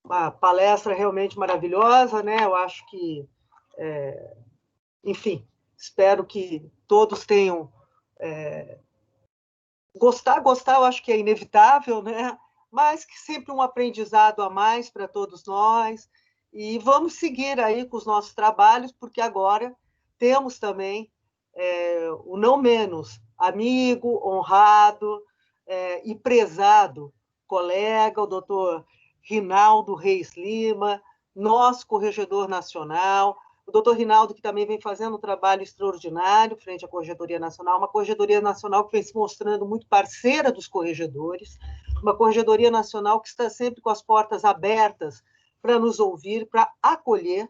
uma palestra realmente maravilhosa, né? Eu acho que, enfim, espero que todos tenham gostar, eu acho que é inevitável, né? Mas que sempre um aprendizado a mais para todos nós. E vamos seguir aí com os nossos trabalhos, porque agora temos também o não menos amigo, honrado e prezado colega, o doutor Rinaldo Reis Lima, nosso corregedor nacional, o doutor Rinaldo, que também vem fazendo um trabalho extraordinário frente à Corregedoria Nacional, uma Corregedoria Nacional que vem se mostrando muito parceira dos corregedores, uma Corregedoria Nacional que está sempre com as portas abertas para nos ouvir, para acolher,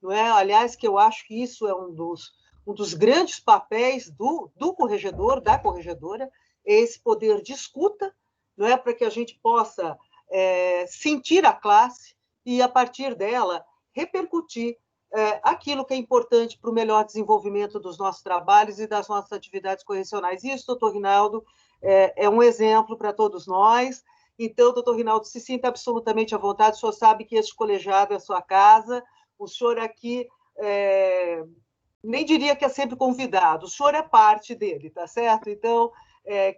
não é? Aliás, que eu acho que isso é um dos grandes papéis do corregedor, da corregedora, é esse poder de escuta, não é? Para que a gente possa sentir a classe e, a partir dela, repercutir aquilo que é importante para o melhor desenvolvimento dos nossos trabalhos e das nossas atividades correcionais. E isso, doutor Rinaldo, é um exemplo para todos nós. Então, doutor Rinaldo, se sinta absolutamente à vontade, o senhor sabe que este colegiado é a sua casa, o senhor aqui nem diria que é sempre convidado, o senhor é parte dele, tá certo? Então,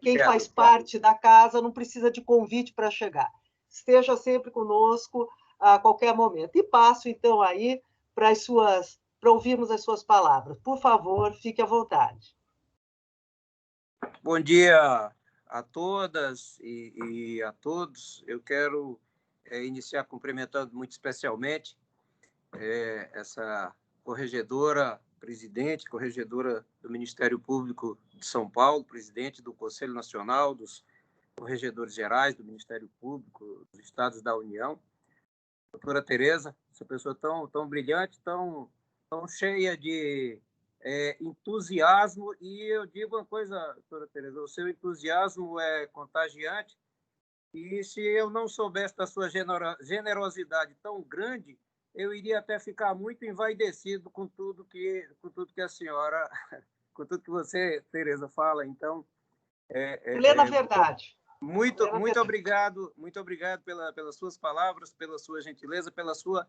quem faz parte da casa não precisa de convite para chegar. Esteja sempre conosco a qualquer momento. E passo, então, aí para ouvirmos as suas palavras. Por favor, fique à vontade. Bom dia a todas e a todos. Eu quero iniciar cumprimentando muito especialmente essa corregedora, presidente, corregedora do Ministério Público de São Paulo, presidente do Conselho Nacional dos Corregedores Gerais do Ministério Público dos Estados da União, doutora Tereza, essa pessoa tão brilhante, tão cheia de entusiasmo. E eu digo uma coisa, doutora Tereza, o seu entusiasmo é contagiante, e se eu não soubesse da sua generosidade tão grande, eu iria até ficar muito envaidecido com tudo que a senhora, com tudo que você, Tereza, fala. Então, Plena verdade. muito obrigado pelas suas palavras, pela sua gentileza, pela sua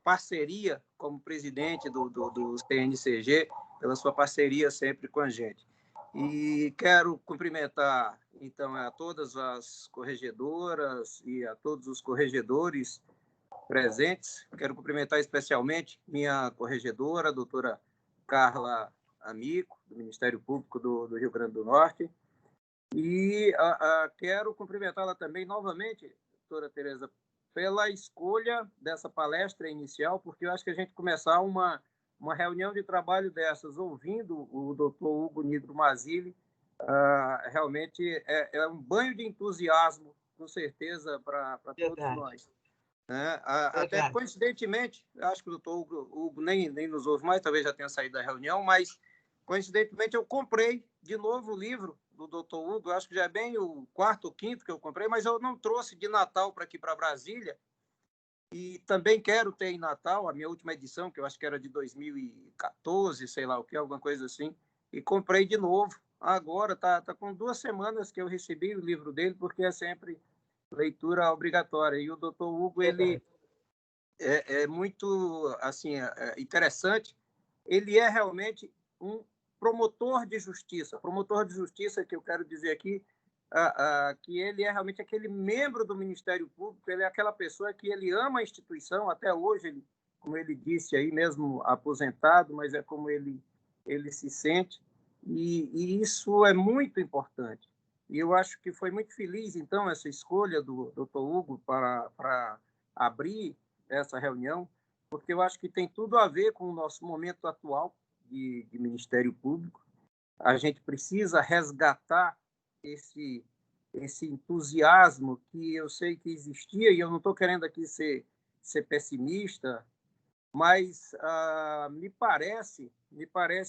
parceria como presidente do CNCG, pela sua parceria sempre com a gente. E quero cumprimentar, então, a todas as corregedoras e a todos os corregedores presentes. Quero cumprimentar especialmente minha corregedora, a doutora Carla Amico, do Ministério Público do Rio Grande do Norte. E quero cumprimentá-la também novamente, doutora Tereza, pela escolha dessa palestra inicial, porque eu acho que a gente começar uma reunião de trabalho dessas, ouvindo o doutor Hugo Nigro Mazzilli, realmente é um banho de entusiasmo, com certeza, para todos nós. Né? Até coincidentemente, acho que o doutor Hugo nem nos ouve mais, talvez já tenha saído da reunião, mas coincidentemente eu comprei de novo o livro do Dr. Hugo, acho que já é bem o quarto ou quinto que eu comprei, mas eu não trouxe de Natal para aqui, para Brasília, e também quero ter em Natal a minha última edição, que eu acho que era de 2014, sei lá o que, alguma coisa assim, e comprei de novo. Agora, tá com 2 semanas que eu recebi o livro dele, porque é sempre leitura obrigatória. E o Dr. Hugo, ele é muito assim, interessante. Ele é realmente um promotor de justiça que eu quero dizer aqui, que ele é realmente aquele membro do Ministério Público, ele é aquela pessoa que ele ama a instituição, até hoje, como ele disse aí, mesmo aposentado, mas é como ele se sente, e isso é muito importante. E eu acho que foi muito feliz, então, essa escolha do Dr. Hugo para abrir essa reunião, porque eu acho que tem tudo a ver com o nosso momento atual de Ministério Público. A gente precisa resgatar esse entusiasmo que eu sei que existia, e eu não estou querendo aqui ser pessimista, mas me parece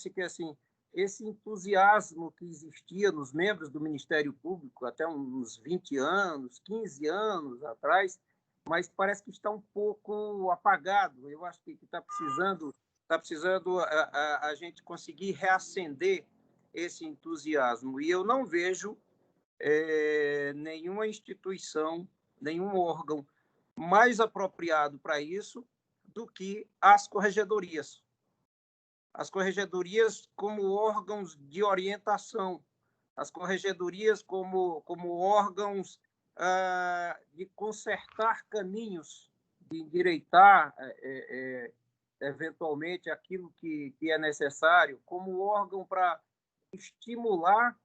que assim, esse entusiasmo que existia nos membros do Ministério Público até uns 20 anos, 15 anos atrás, mas parece que está um pouco apagado. Eu acho que está precisando a gente conseguir reacender esse entusiasmo. E eu não vejo nenhuma instituição, nenhum órgão mais apropriado para isso do que as corregedorias. As corregedorias como órgãos de orientação, as corregedorias como órgãos de consertar caminhos, de endireitar eventualmente aquilo que é necessário, como órgão para estimular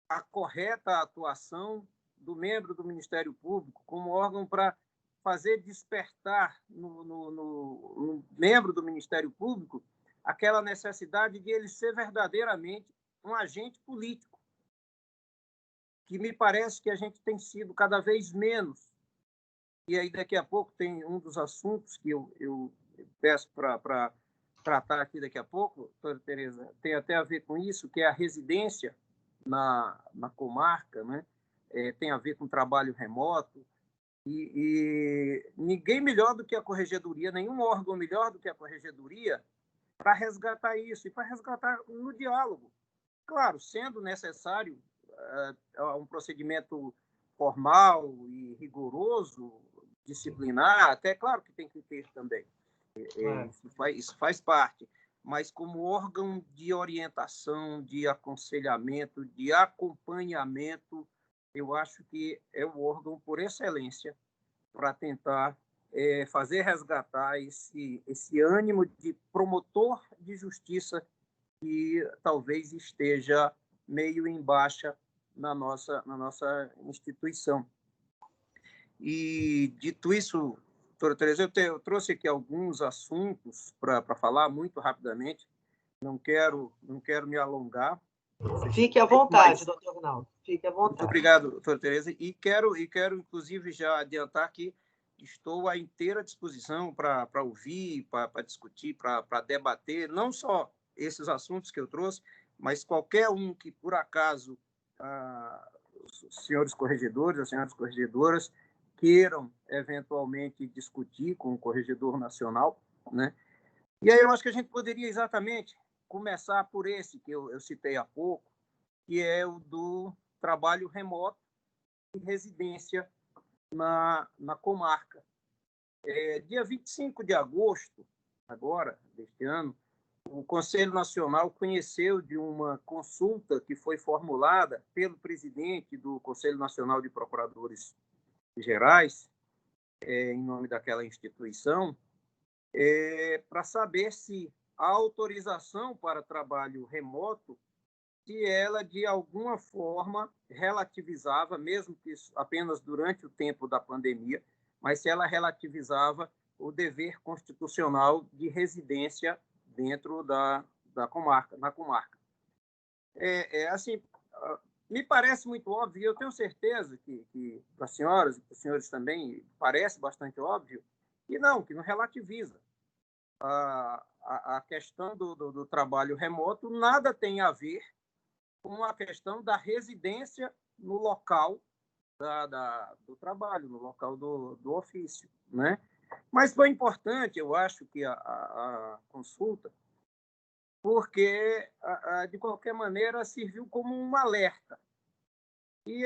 a correta atuação do membro do Ministério Público, como órgão para fazer despertar no membro do Ministério Público aquela necessidade de ele ser verdadeiramente um agente político, que me parece que a gente tem sido cada vez menos. E aí, daqui a pouco, tem um dos assuntos que eu peço para tratar aqui daqui a pouco, doutora Tereza, tem até a ver com isso, que é a residência na comarca, né? Tem a ver com trabalho remoto, e ninguém melhor do que a Corregedoria, nenhum órgão melhor do que a Corregedoria para resgatar isso, e para resgatar no diálogo. Claro, sendo necessário um procedimento formal e rigoroso, disciplinar, até claro que tem que ter também. Isso faz parte. Mas como órgão de orientação, de aconselhamento, de acompanhamento, eu acho que é o órgão por excelência para tentar fazer resgatar esse ânimo de promotor de justiça que talvez esteja meio em baixa na nossa instituição. E, dito isso, doutora Tereza, eu trouxe aqui alguns assuntos para falar muito rapidamente. Não quero me alongar. Fique à vontade, doutor Rinaldo. Fique à vontade. Muito obrigado, doutora Tereza. E quero, inclusive, já adiantar que estou à inteira disposição para ouvir, para discutir, para debater, não só esses assuntos que eu trouxe, mas qualquer um que, por acaso, os senhores corregedores, as senhoras corregedoras, queiram, eventualmente, discutir com o Corregedor Nacional, né? E aí eu acho que a gente poderia exatamente começar por esse que eu citei há pouco, que é o do trabalho remoto e residência na comarca. Dia 25 de agosto, agora, deste ano, o Conselho Nacional conheceu de uma consulta que foi formulada pelo presidente do Conselho Nacional de Procuradores Gerais, em nome daquela instituição, para saber se a autorização para trabalho remoto, se ela, de alguma forma, relativizava, mesmo que apenas durante o tempo da pandemia, mas se ela relativizava o dever constitucional de residência dentro da comarca, na comarca. Assim, me parece muito óbvio, e eu tenho certeza que para as senhoras e para os senhores também parece bastante óbvio, que não relativiza. A questão do trabalho remoto nada tem a ver com a questão da residência no local do trabalho, no local do ofício, né? Mas foi importante, eu acho, que a consulta, porque, de qualquer maneira, serviu como um alerta. E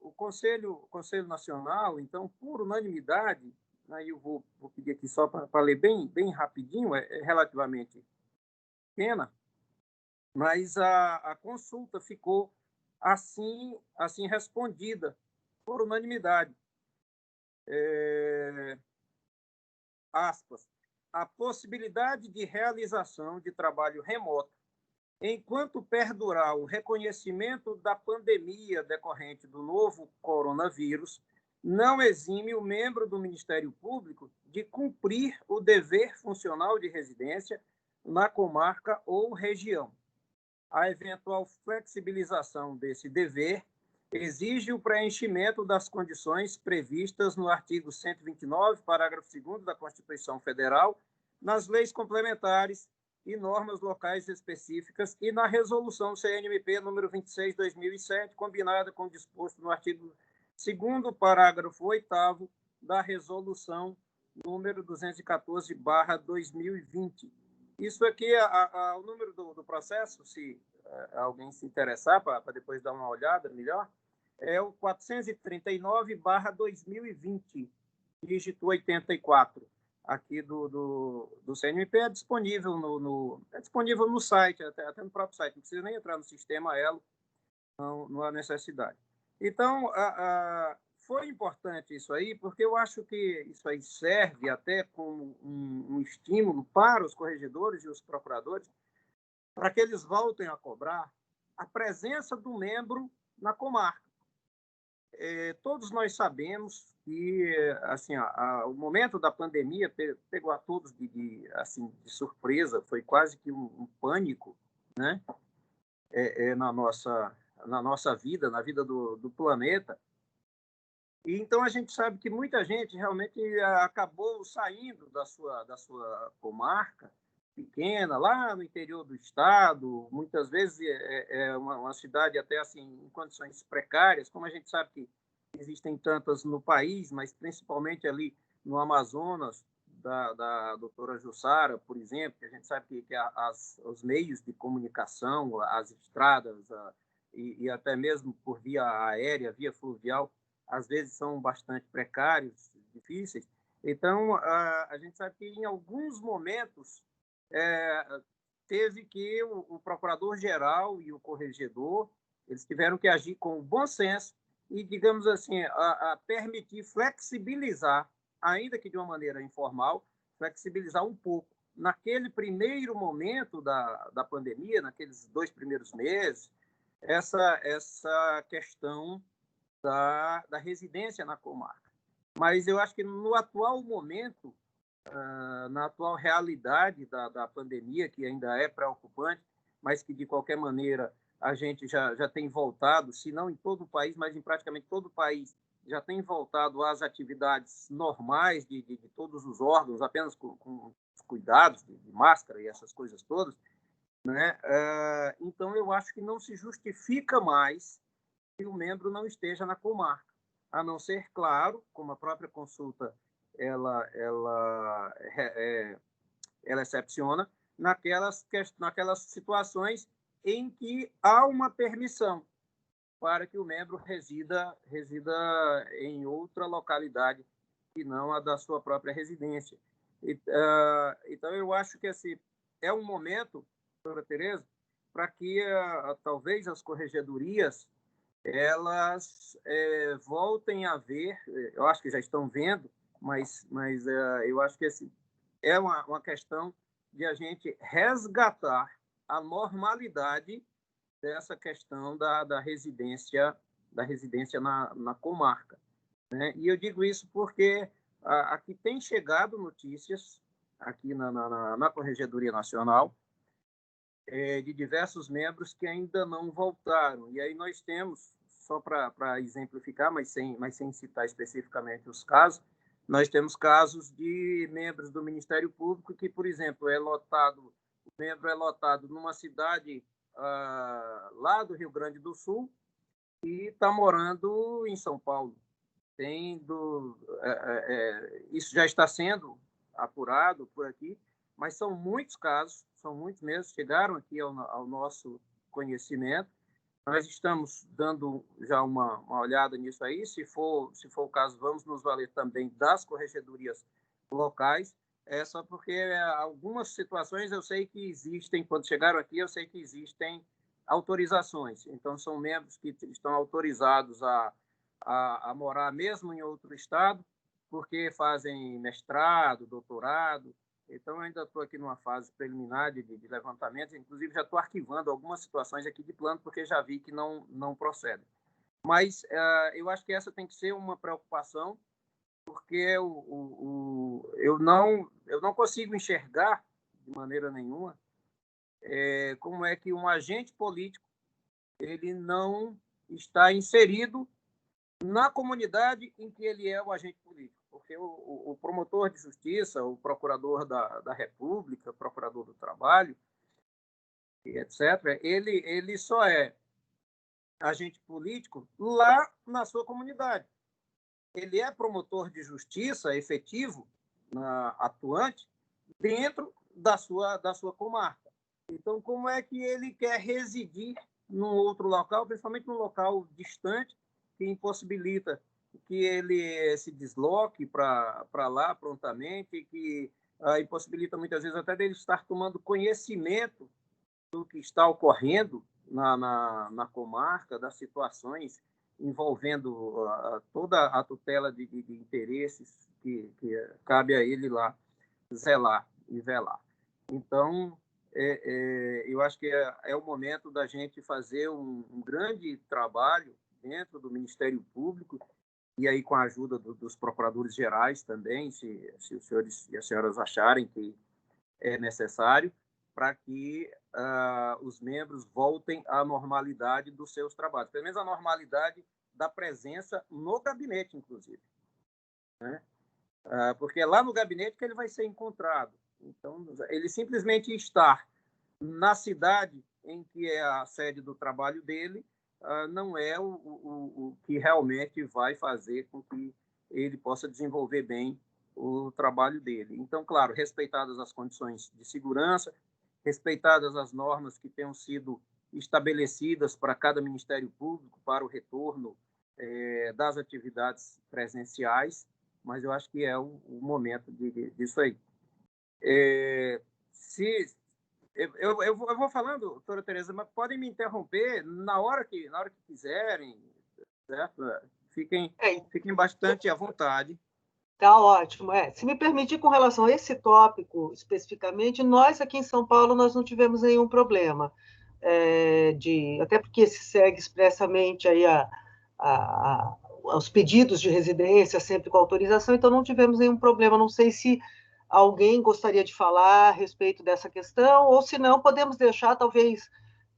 o Conselho Nacional, então, por unanimidade, aí eu vou pedir aqui só para ler bem rapidinho, é relativamente pequena, mas a consulta ficou assim respondida, por unanimidade. Aspas, a possibilidade de realização de trabalho remoto, enquanto perdurar o reconhecimento da pandemia decorrente do novo coronavírus, não exime o membro do Ministério Público de cumprir o dever funcional de residência na comarca ou região. A eventual flexibilização desse dever exige o preenchimento das condições previstas no artigo 129, parágrafo 2º da Constituição Federal, nas leis complementares e normas locais específicas e na resolução CNMP número 26/2007, combinada com o disposto no artigo 2º, parágrafo 8º da resolução número 214/2020. Isso aqui, o número do processo, se alguém se interessar, para depois dar uma olhada melhor, é o 439/2020. dígito 84 aqui do CNMP, é disponível no site, até no próprio site, não precisa nem entrar no sistema Elo, não há necessidade. Então, foi importante isso aí, porque eu acho que isso aí serve até como um estímulo para os corregedores e os procuradores, para que eles voltem a cobrar a presença do membro na comarca. Todos nós sabemos que assim, o momento da pandemia pegou a todos de surpresa, foi quase que um pânico, né? Na nossa vida, na vida do planeta. E então a gente sabe que muita gente realmente acabou saindo da sua comarca pequena, lá no interior do estado, muitas vezes é uma cidade até assim em condições precárias, como a gente sabe que existem tantas no país, mas principalmente ali no Amazonas, da doutora Jussara, por exemplo, que a gente sabe que os meios de comunicação, as estradas e até mesmo por via aérea, via fluvial, às vezes são bastante precários, difíceis. Então, a gente sabe que em alguns momentos teve que o procurador-geral e o corregedor, eles tiveram que agir com bom senso e, digamos assim, a permitir flexibilizar, ainda que de uma maneira informal, flexibilizar um pouco. Naquele primeiro momento da pandemia, naqueles 2 primeiros meses, essa questão da residência na comarca. Mas eu acho que no atual momento, na atual realidade da pandemia, que ainda é preocupante, mas que, de qualquer maneira, a gente já tem voltado, se não em todo o país, mas em praticamente todo o país, já tem voltado às atividades normais de todos os órgãos, apenas com cuidados de máscara e essas coisas todas, né? Então, eu acho que não se justifica mais que o membro não esteja na comarca, a não ser, claro, como a própria consulta ela excepciona, naquelas situações em que há uma permissão para que o membro resida em outra localidade que não a da sua própria residência. Então, eu acho que esse é um momento, doutora Tereza, para que talvez as corregedorias elas voltem a ver, eu acho que já estão vendo, mas eu acho que é uma questão de a gente resgatar a normalidade dessa questão da residência na comarca, né? E eu digo isso porque aqui tem chegado notícias aqui na Corregedoria Nacional de diversos membros que ainda não voltaram. E aí nós temos, só para exemplificar, mas sem citar especificamente os casos, nós temos casos de membros do Ministério Público que, por exemplo, o membro é lotado numa cidade lá do Rio Grande do Sul e está morando em São Paulo. Isso já está sendo apurado por aqui, mas são muitos casos, são muitos mesmo, chegaram aqui ao nosso conhecimento. Nós estamos dando já uma olhada nisso aí. Se for o caso, vamos nos valer também das corregedorias locais, só porque algumas situações eu sei que existem, quando chegaram aqui, eu sei que existem autorizações. Então, são membros que estão autorizados a morar mesmo em outro estado, porque fazem mestrado, doutorado. Então, ainda estou aqui numa fase preliminar de levantamento, inclusive já estou arquivando algumas situações aqui de plano, porque já vi que não procedem. Mas eu acho que essa tem que ser uma preocupação, porque eu não consigo enxergar, de maneira nenhuma, como é que um agente político ele não está inserido na comunidade em que ele é o agente político. Porque o promotor de justiça, o procurador da República, o procurador do trabalho, etc., ele só é agente político lá na sua comunidade. Ele é promotor de justiça efetivo, atuante, dentro da sua comarca. Então, como é que ele quer residir num outro local, principalmente num local distante, que impossibilita que ele se desloque para lá prontamente, que impossibilita muitas vezes até dele estar tomando conhecimento do que está ocorrendo na comarca, das situações envolvendo toda a tutela de interesses que cabe a ele lá zelar e velar. Então, eu acho que é o momento da gente fazer um grande trabalho dentro do Ministério Público, e aí com a ajuda dos procuradores gerais também, se os senhores e as senhoras acharem que é necessário, para que os membros voltem à normalidade dos seus trabalhos, pelo menos a normalidade da presença no gabinete, inclusive, né? Porque é lá no gabinete que ele vai ser encontrado. Então, ele simplesmente estar na cidade em que é a sede do trabalho dele não é o que realmente vai fazer com que ele possa desenvolver bem o trabalho dele. Então, claro, respeitadas as condições de segurança, respeitadas as normas que tenham sido estabelecidas para cada Ministério Público para o retorno das atividades presenciais, mas eu acho que é o momento disso aí. Eu vou falando, doutora Tereza, mas podem me interromper na hora que quiserem, certo? Fiquem bastante à vontade. Tá ótimo. Se me permitir, com relação a esse tópico especificamente, nós aqui em São Paulo nós não tivemos nenhum problema, até porque se segue expressamente aí aos pedidos de residência, sempre com autorização, então não tivemos nenhum problema. Não sei se alguém gostaria de falar a respeito dessa questão, ou se não, podemos deixar, talvez,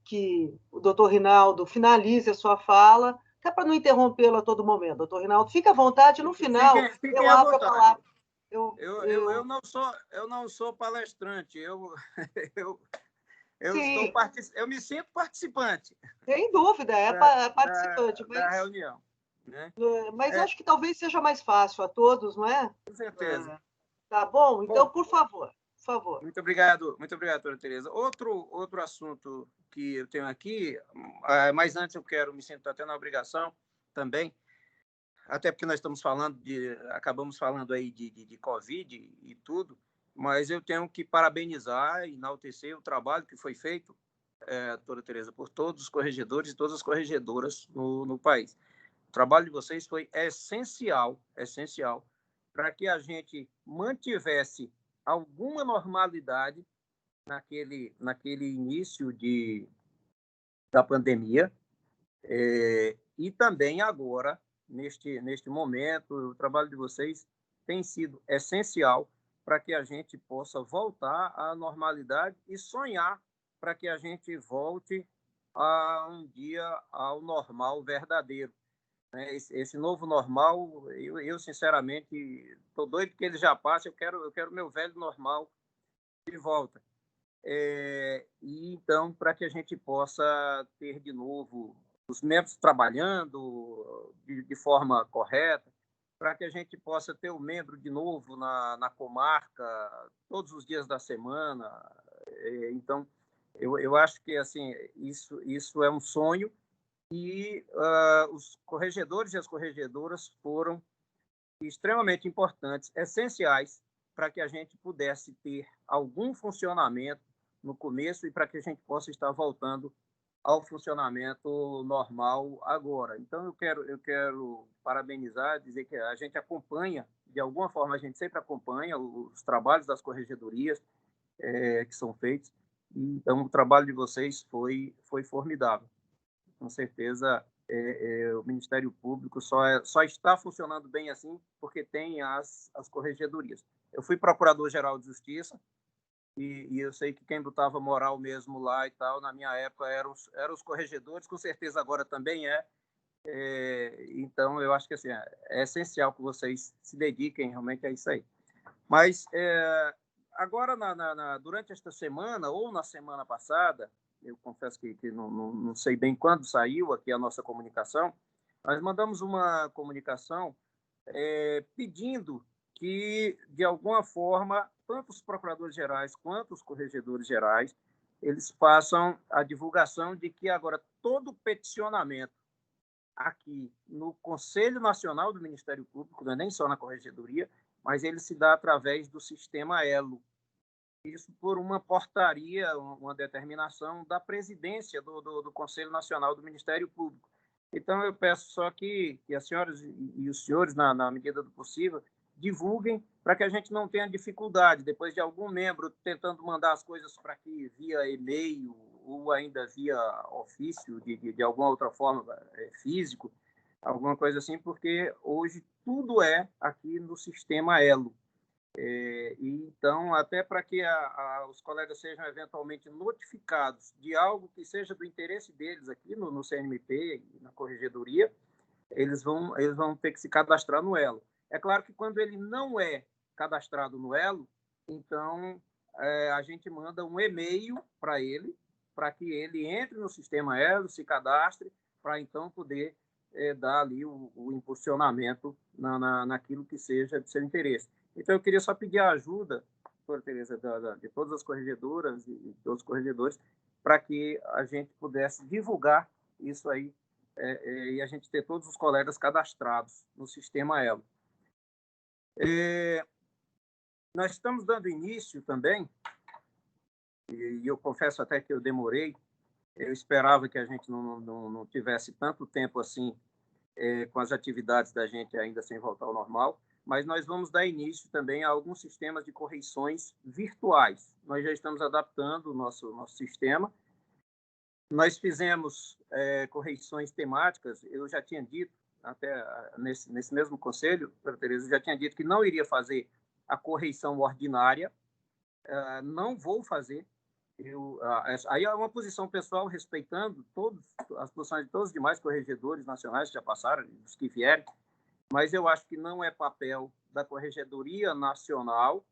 que o doutor Rinaldo finalize a sua fala, até para não interrompê-lo a todo momento. Doutor Rinaldo, fique à vontade, no final fiquem eu abro a palavra. Eu não sou palestrante, eu me sinto participante. Sem dúvida, participante. Da reunião. Né? Mas acho que talvez seja mais fácil a todos, não é? Com certeza. Tá bom? Então, por favor. Muito obrigado, doutora Tereza. Outro assunto que eu tenho aqui, mas antes eu quero me sentar até na obrigação também, até porque nós acabamos falando aí de Covid e tudo, mas eu tenho que parabenizar e enaltecer o trabalho que foi feito, doutora Tereza, por todos os corregedores e todas as corregedoras no país. O trabalho de vocês foi essencial para que a gente mantivesse alguma normalidade naquele início da pandemia, e também agora, neste momento, o trabalho de vocês tem sido essencial para que a gente possa voltar à normalidade e sonhar para que a gente volte um dia ao normal verdadeiro. Esse novo normal, eu sinceramente estou doido que ele já passe. Eu quero meu velho normal de volta. E então, para que a gente possa ter de novo os membros trabalhando de forma correta, para que a gente possa ter o membro de novo na comarca todos os dias da semana. Então, eu acho que assim isso é um sonho. E os corregedores e as corregedoras foram extremamente importantes, essenciais, para que a gente pudesse ter algum funcionamento no começo e para que a gente possa estar voltando ao funcionamento normal agora. Então, eu quero parabenizar, dizer que a gente acompanha, de alguma forma, a gente sempre acompanha os trabalhos das corregedorias que são feitos. Então, o trabalho de vocês foi formidável. Com certeza, o Ministério Público só está funcionando bem assim porque tem as corregedorias. Eu fui procurador-geral de Justiça e eu sei que quem botava moral mesmo lá e tal, na minha época, eram os corregedores, com certeza agora também então, eu acho que assim, é essencial que vocês se dediquem realmente a isso aí. Mas, agora, durante esta semana ou na semana passada, eu confesso que não sei bem quando saiu aqui a nossa comunicação, nós mandamos uma comunicação pedindo que, de alguma forma, tanto os procuradores gerais quanto os corregedores gerais, eles façam a divulgação de que agora todo peticionamento aqui no Conselho Nacional do Ministério Público, não é nem só na Corregedoria, mas ele se dá através do sistema ELO. Isso por uma portaria, uma determinação da presidência do Conselho Nacional do Ministério Público. Então, eu peço só que as senhoras e os senhores, na medida do possível, divulguem para que a gente não tenha dificuldade, depois de algum membro tentando mandar as coisas para aqui via e-mail ou ainda via ofício, de alguma outra forma, físico, alguma coisa assim, porque hoje tudo é aqui no sistema ELO. Então, até para que os colegas sejam eventualmente notificados de algo que seja do interesse deles aqui no CNMP e na Corregedoria, eles vão ter que se cadastrar no ELO. É claro que quando ele não é cadastrado no ELO, então a gente manda um e-mail para ele, para que ele entre no sistema ELO, se cadastre, para então poder dar ali o impulsionamento naquilo que seja de seu interesse. Então, eu queria só pedir a ajuda, doutora Tereza, de todas as corregedoras e de todos os corregedores, para que a gente pudesse divulgar isso aí e a gente ter todos os colegas cadastrados no sistema ELO. Nós estamos dando início também, e eu confesso até que eu demorei, eu esperava que a gente não tivesse tanto tempo assim com as atividades da gente ainda sem voltar ao normal, mas nós vamos dar início também a alguns sistemas de correições virtuais. Nós já estamos adaptando o nosso sistema. Nós fizemos correições temáticas, eu já tinha dito, até nesse mesmo conselho, doutora Tereza, eu já tinha dito que não iria fazer a correição ordinária, não vou fazer. Aí é uma posição pessoal, respeitando as posições de todos os demais corregedores nacionais que já passaram, dos que vierem, mas eu acho que não é papel da Corregedoria Nacional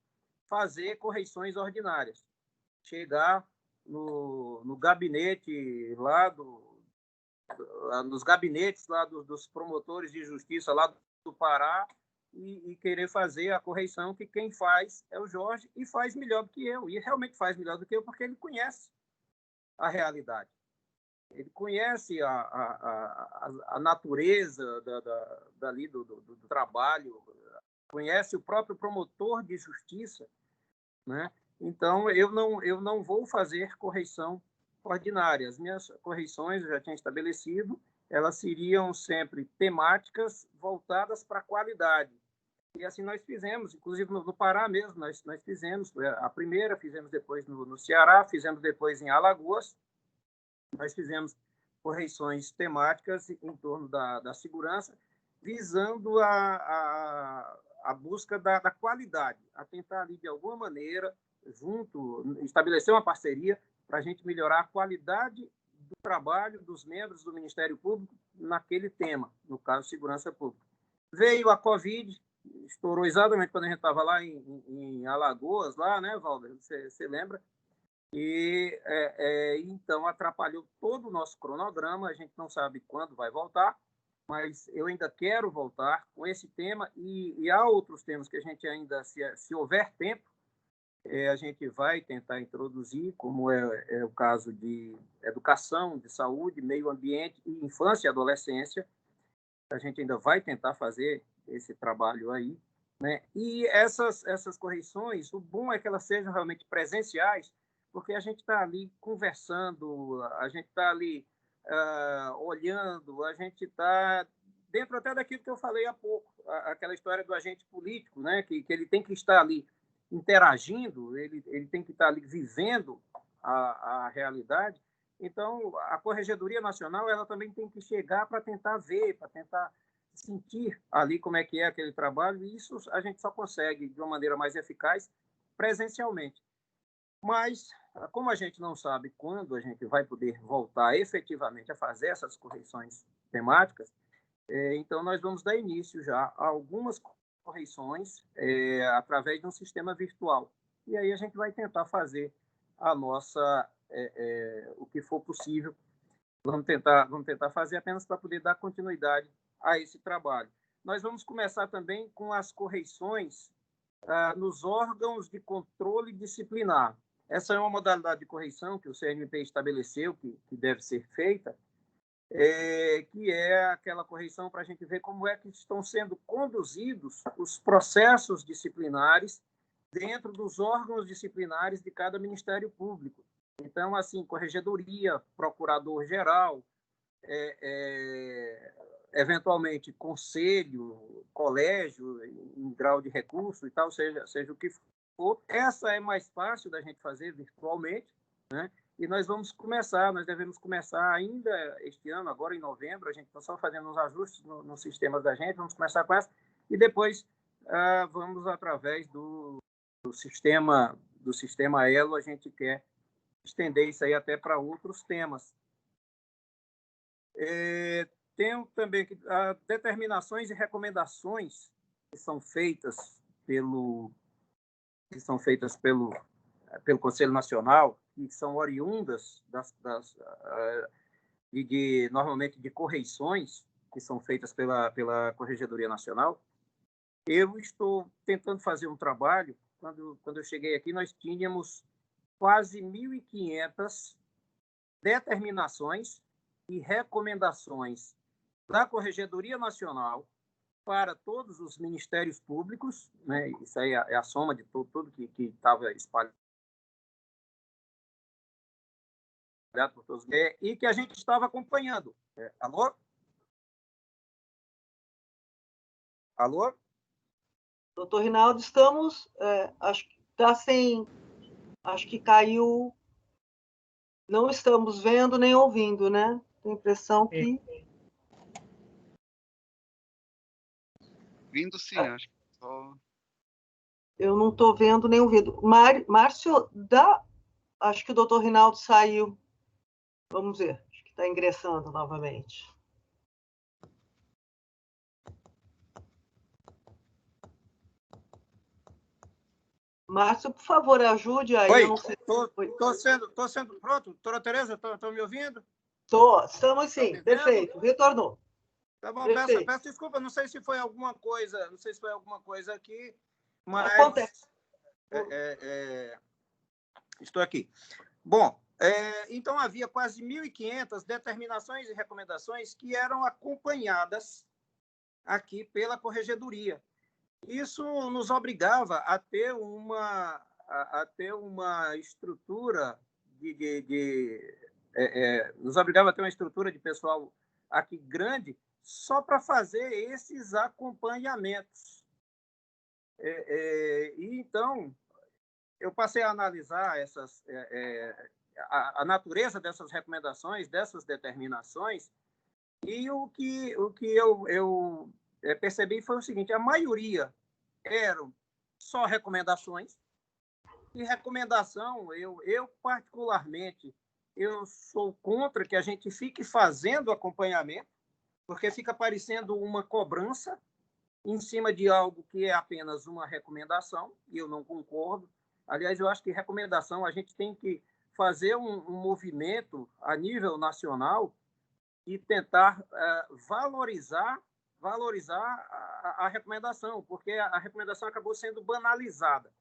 fazer correições ordinárias. Chegar no gabinete lá nos gabinetes lá dos promotores de justiça lá do Pará e querer fazer a correição que quem faz é o Jorge e faz melhor do que eu. E realmente faz melhor do que eu porque ele conhece a realidade. Ele conhece a natureza dali do trabalho, conhece o próprio promotor de justiça, né? Então, eu não vou fazer correição ordinária. As minhas correições, eu já tinha estabelecido, elas seriam sempre temáticas voltadas para a qualidade. E assim nós fizemos, inclusive no Pará mesmo, nós fizemos a primeira, fizemos depois no Ceará, fizemos depois em Alagoas. Nós fizemos correições temáticas em torno da segurança, visando a busca da qualidade, a tentar ali, de alguma maneira, estabelecer uma parceria para a gente melhorar a qualidade do trabalho dos membros do Ministério Público naquele tema, no caso, segurança pública. Veio a Covid, estourou exatamente quando a gente estava lá em Alagoas, lá, né, Valber? Você lembra? E então atrapalhou todo o nosso cronograma, a gente não sabe quando vai voltar, mas eu ainda quero voltar com esse tema e há outros temas que a gente ainda, se houver tempo, a gente vai tentar introduzir, como é o caso de educação, de saúde, meio ambiente, e infância e adolescência. A gente ainda vai tentar fazer esse trabalho aí, né? E essas correições, o bom é que elas sejam realmente presenciais, porque a gente está ali conversando, a gente está ali olhando, a gente está dentro até daquilo que eu falei há pouco, aquela história do agente político, né? Que ele tem que estar ali interagindo, ele tem que estar ali vivendo a realidade. Então, a Corregedoria Nacional ela também tem que chegar para tentar ver, para tentar sentir ali como é que é aquele trabalho, e isso a gente só consegue de uma maneira mais eficaz presencialmente. Mas, como a gente não sabe quando a gente vai poder voltar efetivamente a fazer essas correções temáticas, então nós vamos dar início já a algumas correições através de um sistema virtual. E aí a gente vai tentar fazer a nossa, o que for possível. Vamos tentar fazer apenas para poder dar continuidade a esse trabalho. Nós vamos começar também com as correições nos órgãos de controle disciplinar. Essa é uma modalidade de correição que o CNMP estabeleceu, que deve ser feita, que é aquela correção para a gente ver como é que estão sendo conduzidos os processos disciplinares dentro dos órgãos disciplinares de cada Ministério Público. Então, assim, corregedoria, procurador-geral, eventualmente conselho, colégio, em grau de recurso e tal, seja o que for. Essa é mais fácil da gente fazer virtualmente, né? E nós devemos começar ainda este ano, agora em novembro, a gente está só fazendo uns ajustes nos sistemas da gente, vamos começar com essa, e depois vamos, através do sistema Elo, a gente quer estender isso aí até para outros temas. Tem também determinações e recomendações que são feitas pelo Conselho Nacional, que são oriundas normalmente de correições que são feitas pela Corregedoria Nacional. Eu estou tentando fazer um trabalho. Quando eu cheguei aqui, nós tínhamos quase 1.500 determinações e recomendações da Corregedoria Nacional para todos os ministérios públicos, né? Isso aí é a soma de tudo que estava espalhado por todos, e que a gente estava acompanhando. Alô? Alô? Doutor Rinaldo, estamos, acho que está sem, acho que caiu, não estamos vendo nem ouvindo, né? Tenho a impressão que... Vindo sim, acho que só... Eu não estou vendo nem ouvindo. Márcio, acho que o doutor Rinaldo saiu. Vamos ver, acho que está ingressando novamente. Márcio, por favor, ajude aí. Oi, eu não sei. Estou sendo pronto. Doutora Tereza, estão me ouvindo? Estamos sim, perfeito, retornou. Tá bom, peço desculpa, não sei se foi alguma coisa aqui, mas acontece. Estou aqui. Bom, então havia quase 1.500 determinações e recomendações que eram acompanhadas aqui pela Corregedoria. Isso nos obrigava a ter uma estrutura nos obrigava a ter uma estrutura de pessoal aqui grande só para fazer esses acompanhamentos. E então eu passei a analisar a natureza dessas recomendações, dessas determinações, e o que eu percebi foi o seguinte: a maioria eram só recomendações, e recomendação, eu particularmente, eu sou contra que a gente fique fazendo acompanhamento, porque fica parecendo uma cobrança em cima de algo que é apenas uma recomendação, e eu não concordo. Aliás, eu acho que recomendação, a gente tem que fazer um movimento a nível nacional e tentar valorizar a recomendação, porque a recomendação acabou sendo banalizada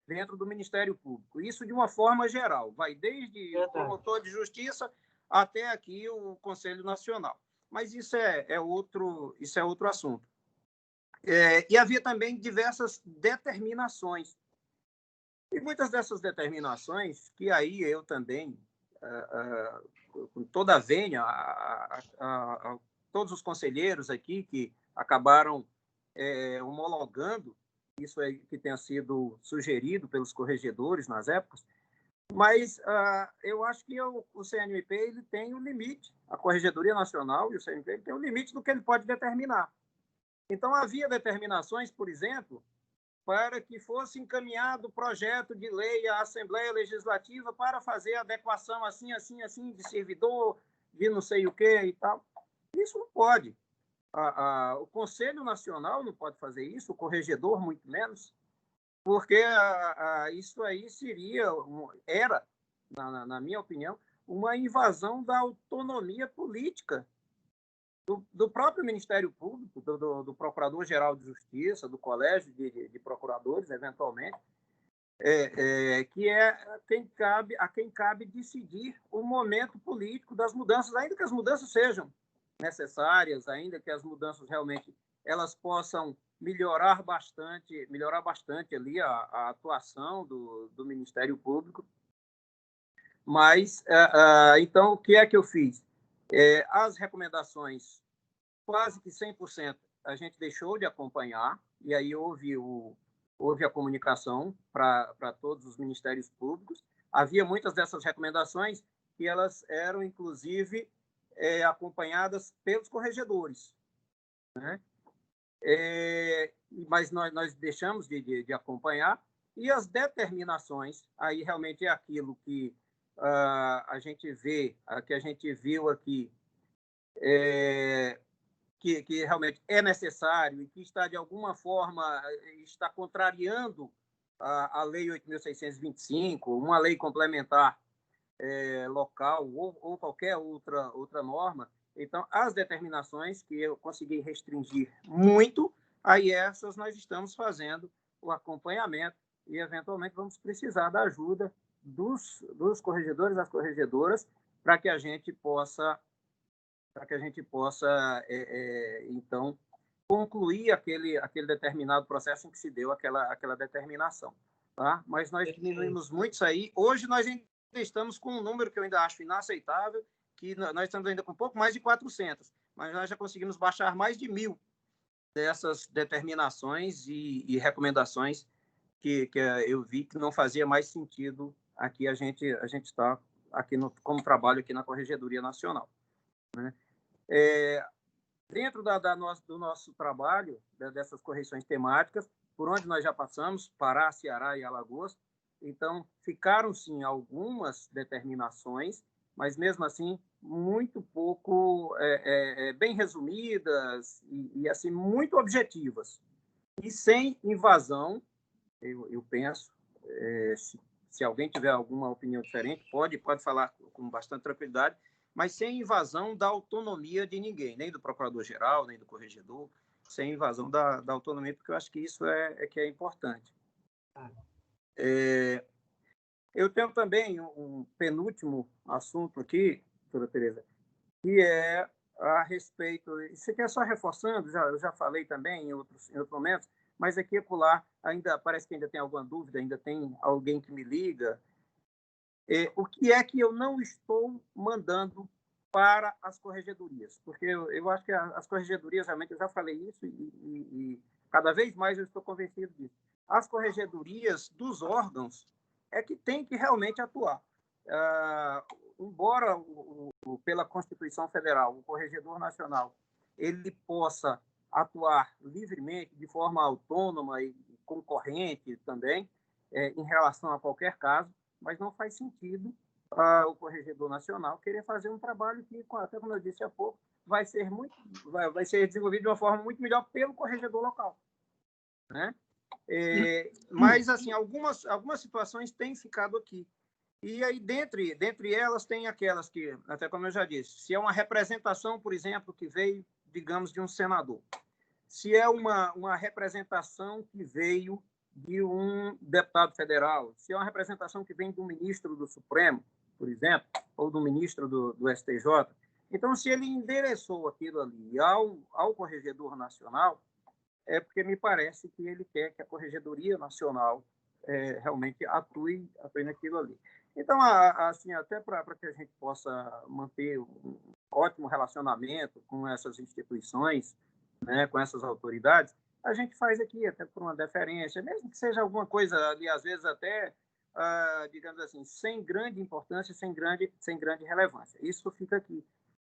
dentro do Ministério Público. Isso de uma forma geral, vai desde o promotor de justiça até aqui o Conselho Nacional. Mas isso é outro assunto. E havia também diversas determinações. E muitas dessas determinações, que aí eu também, com toda a vênia, a todos os conselheiros aqui que acabaram homologando isso aí que tenha sido sugerido pelos corregedores nas épocas, mas eu acho que o CNMP ele tem um limite, a Corregedoria Nacional e o CNMP ele tem um limite do que ele pode determinar. Então, havia determinações, por exemplo, para que fosse encaminhado o projeto de lei à Assembleia Legislativa para fazer adequação assim, de servidor, de não sei o quê e tal. Isso não pode. O Conselho Nacional não pode fazer isso, o corregedor muito menos, porque isso aí era, na minha opinião, uma invasão da autonomia política do próprio Ministério Público, do Procurador-Geral de Justiça, do Colégio de Procuradores, eventualmente. que é a quem cabe decidir o momento político das mudanças, ainda que as mudanças sejam necessárias, ainda que as mudanças realmente elas possam melhorar bastante ali a atuação do Ministério Público. Mas, então, o que é que eu fiz? As recomendações, quase que 100%, a gente deixou de acompanhar, e aí houve a comunicação para todos os ministérios públicos. Havia muitas dessas recomendações que elas eram, inclusive, acompanhadas pelos corregedores, né? Mas nós deixamos de acompanhar, e as determinações, aí realmente é aquilo que a gente vê, que a gente viu aqui, que realmente é necessário e que está, de alguma forma, está contrariando a Lei 8.625, uma lei complementar local ou qualquer outra norma. Então, as determinações que eu consegui restringir muito, aí essas nós estamos fazendo o acompanhamento e, eventualmente, vamos precisar da ajuda dos corregedores, das corregedoras, para que a gente possa então concluir aquele determinado processo em que se deu aquela determinação, tá? Mas nós diminuímos muito isso aí. Hoje nós ainda estamos com um número que eu ainda acho inaceitável, que nós estamos ainda com um pouco mais de 400, mas nós já conseguimos baixar mais de 1.000 dessas determinações e recomendações que eu vi que não fazia mais sentido aqui a gente está aqui como trabalho aqui na Corregedoria Nacional, né? Dentro do nosso trabalho, dessas correções temáticas, por onde nós já passamos, Pará, Ceará e Alagoas, então ficaram, sim, algumas determinações, mas, mesmo assim, muito pouco bem resumidas e assim, muito objetivas. E sem invasão, eu penso, se alguém tiver alguma opinião diferente, pode falar com bastante tranquilidade, mas sem invasão da autonomia de ninguém, nem do procurador-geral, nem do corregedor, sem invasão da autonomia, porque eu acho que isso que é importante. Eu tenho também um penúltimo assunto aqui, doutora Tereza, que é a respeito... Isso aqui é só reforçando, eu já falei também em outros momentos, mas aqui e acolá ainda parece que ainda tem alguma dúvida, ainda tem alguém que me liga. O que é que eu não estou mandando para as corregedorias? Porque eu acho que as corregedorias, realmente, eu já falei isso e cada vez mais eu estou convencido disso. As corregedorias dos órgãos é que tem que realmente atuar. Embora pela Constituição Federal, o Corregedor Nacional ele possa atuar livremente, de forma autônoma e concorrente também, em relação a qualquer caso, mas não faz sentido o Corregedor Nacional querer fazer um trabalho que, até como eu disse há pouco, vai ser desenvolvido de uma forma muito melhor pelo corregedor local, né? Mas, assim, algumas situações têm ficado aqui. E aí, dentre elas, tem aquelas que, até como eu já disse, se é uma representação, por exemplo, que veio, digamos, de um senador, se é uma representação que veio de um deputado federal, se é uma representação que vem do ministro do Supremo, por exemplo, ou do ministro do STJ. Então, se ele endereçou aquilo ali ao Corregedor Nacional, é porque me parece que ele quer que a Corregedoria Nacional realmente atue naquilo ali. Então, assim, até para que a gente possa manter um ótimo relacionamento com essas instituições, né, com essas autoridades, a gente faz aqui, até por uma deferência, mesmo que seja alguma coisa ali, às vezes até, digamos assim, sem grande importância, sem grande relevância. Isso fica aqui.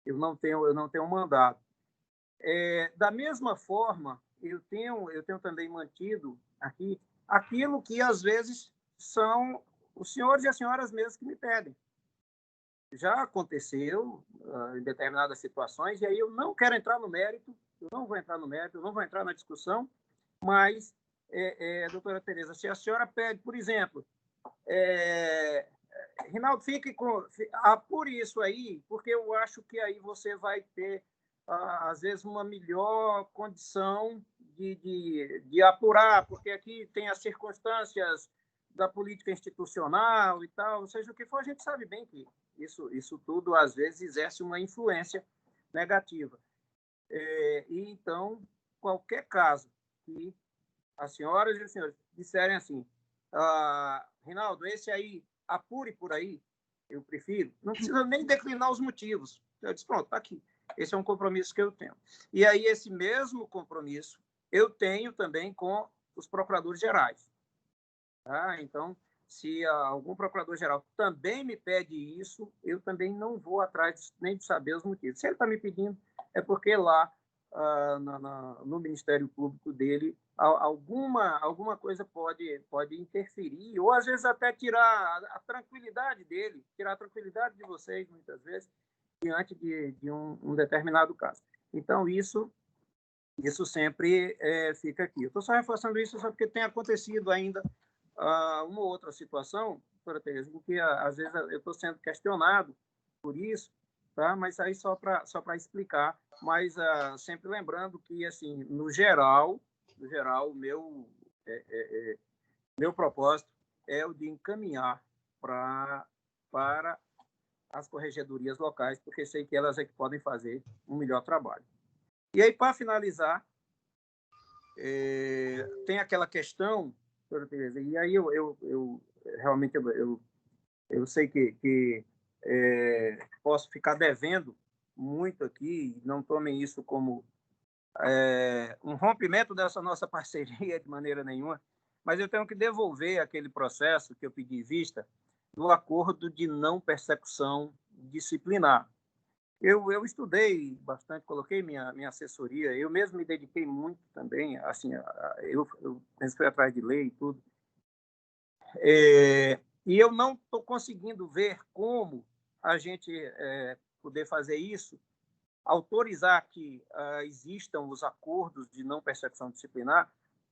Eu não tenho mandato. Da mesma forma, eu tenho também mantido aqui aquilo que, às vezes, são os senhores e as senhoras mesmos que me pedem. Já aconteceu em determinadas situações, e aí eu não quero entrar no mérito, eu não vou entrar na discussão, mas, doutora Tereza, se a senhora pede, por exemplo, Rinaldo, fique com... apure isso aí, porque eu acho que aí você vai ter, às vezes, uma melhor condição de apurar, porque aqui tem as circunstâncias da política institucional e tal, seja o que for, a gente sabe bem que isso tudo, às vezes, exerce uma influência negativa. E, então, qualquer caso que as senhoras e os senhores disserem assim, Rinaldo, esse aí, apure por aí, eu prefiro, não precisa nem declinar os motivos. Eu disse, pronto, está aqui. Esse é um compromisso que eu tenho. E aí, esse mesmo compromisso eu tenho também com os procuradores gerais. Tá? Então, se algum procurador-geral também me pede isso, eu também não vou atrás nem de saber os motivos. Se ele está me pedindo, é porque lá no Ministério Público dele alguma coisa pode interferir, ou às vezes até tirar a tranquilidade dele, tirar a tranquilidade de vocês, muitas vezes, diante de um determinado caso. Então, isso sempre fica aqui. Eu estou só reforçando isso só porque tem acontecido ainda uma outra situação, doutora Tereza, em que às vezes eu estou sendo questionado por isso, tá? Mas aí só para explicar, mas sempre lembrando que, assim, no geral, o meu propósito é o de encaminhar para as corregedorias locais, porque sei que elas é que podem fazer um melhor trabalho. E aí, para finalizar, tem aquela questão, doutora Tereza, e aí eu realmente eu sei que posso ficar devendo muito aqui, não tomem isso como um rompimento dessa nossa parceria de maneira nenhuma, mas eu tenho que devolver aquele processo que eu pedi vista do acordo de não persecução disciplinar. Eu estudei bastante, coloquei minha assessoria, eu mesmo me dediquei muito também, assim, eu fui atrás de lei e tudo, e eu não estou conseguindo ver como a gente poder fazer isso, autorizar que existam os acordos de não persecução disciplinar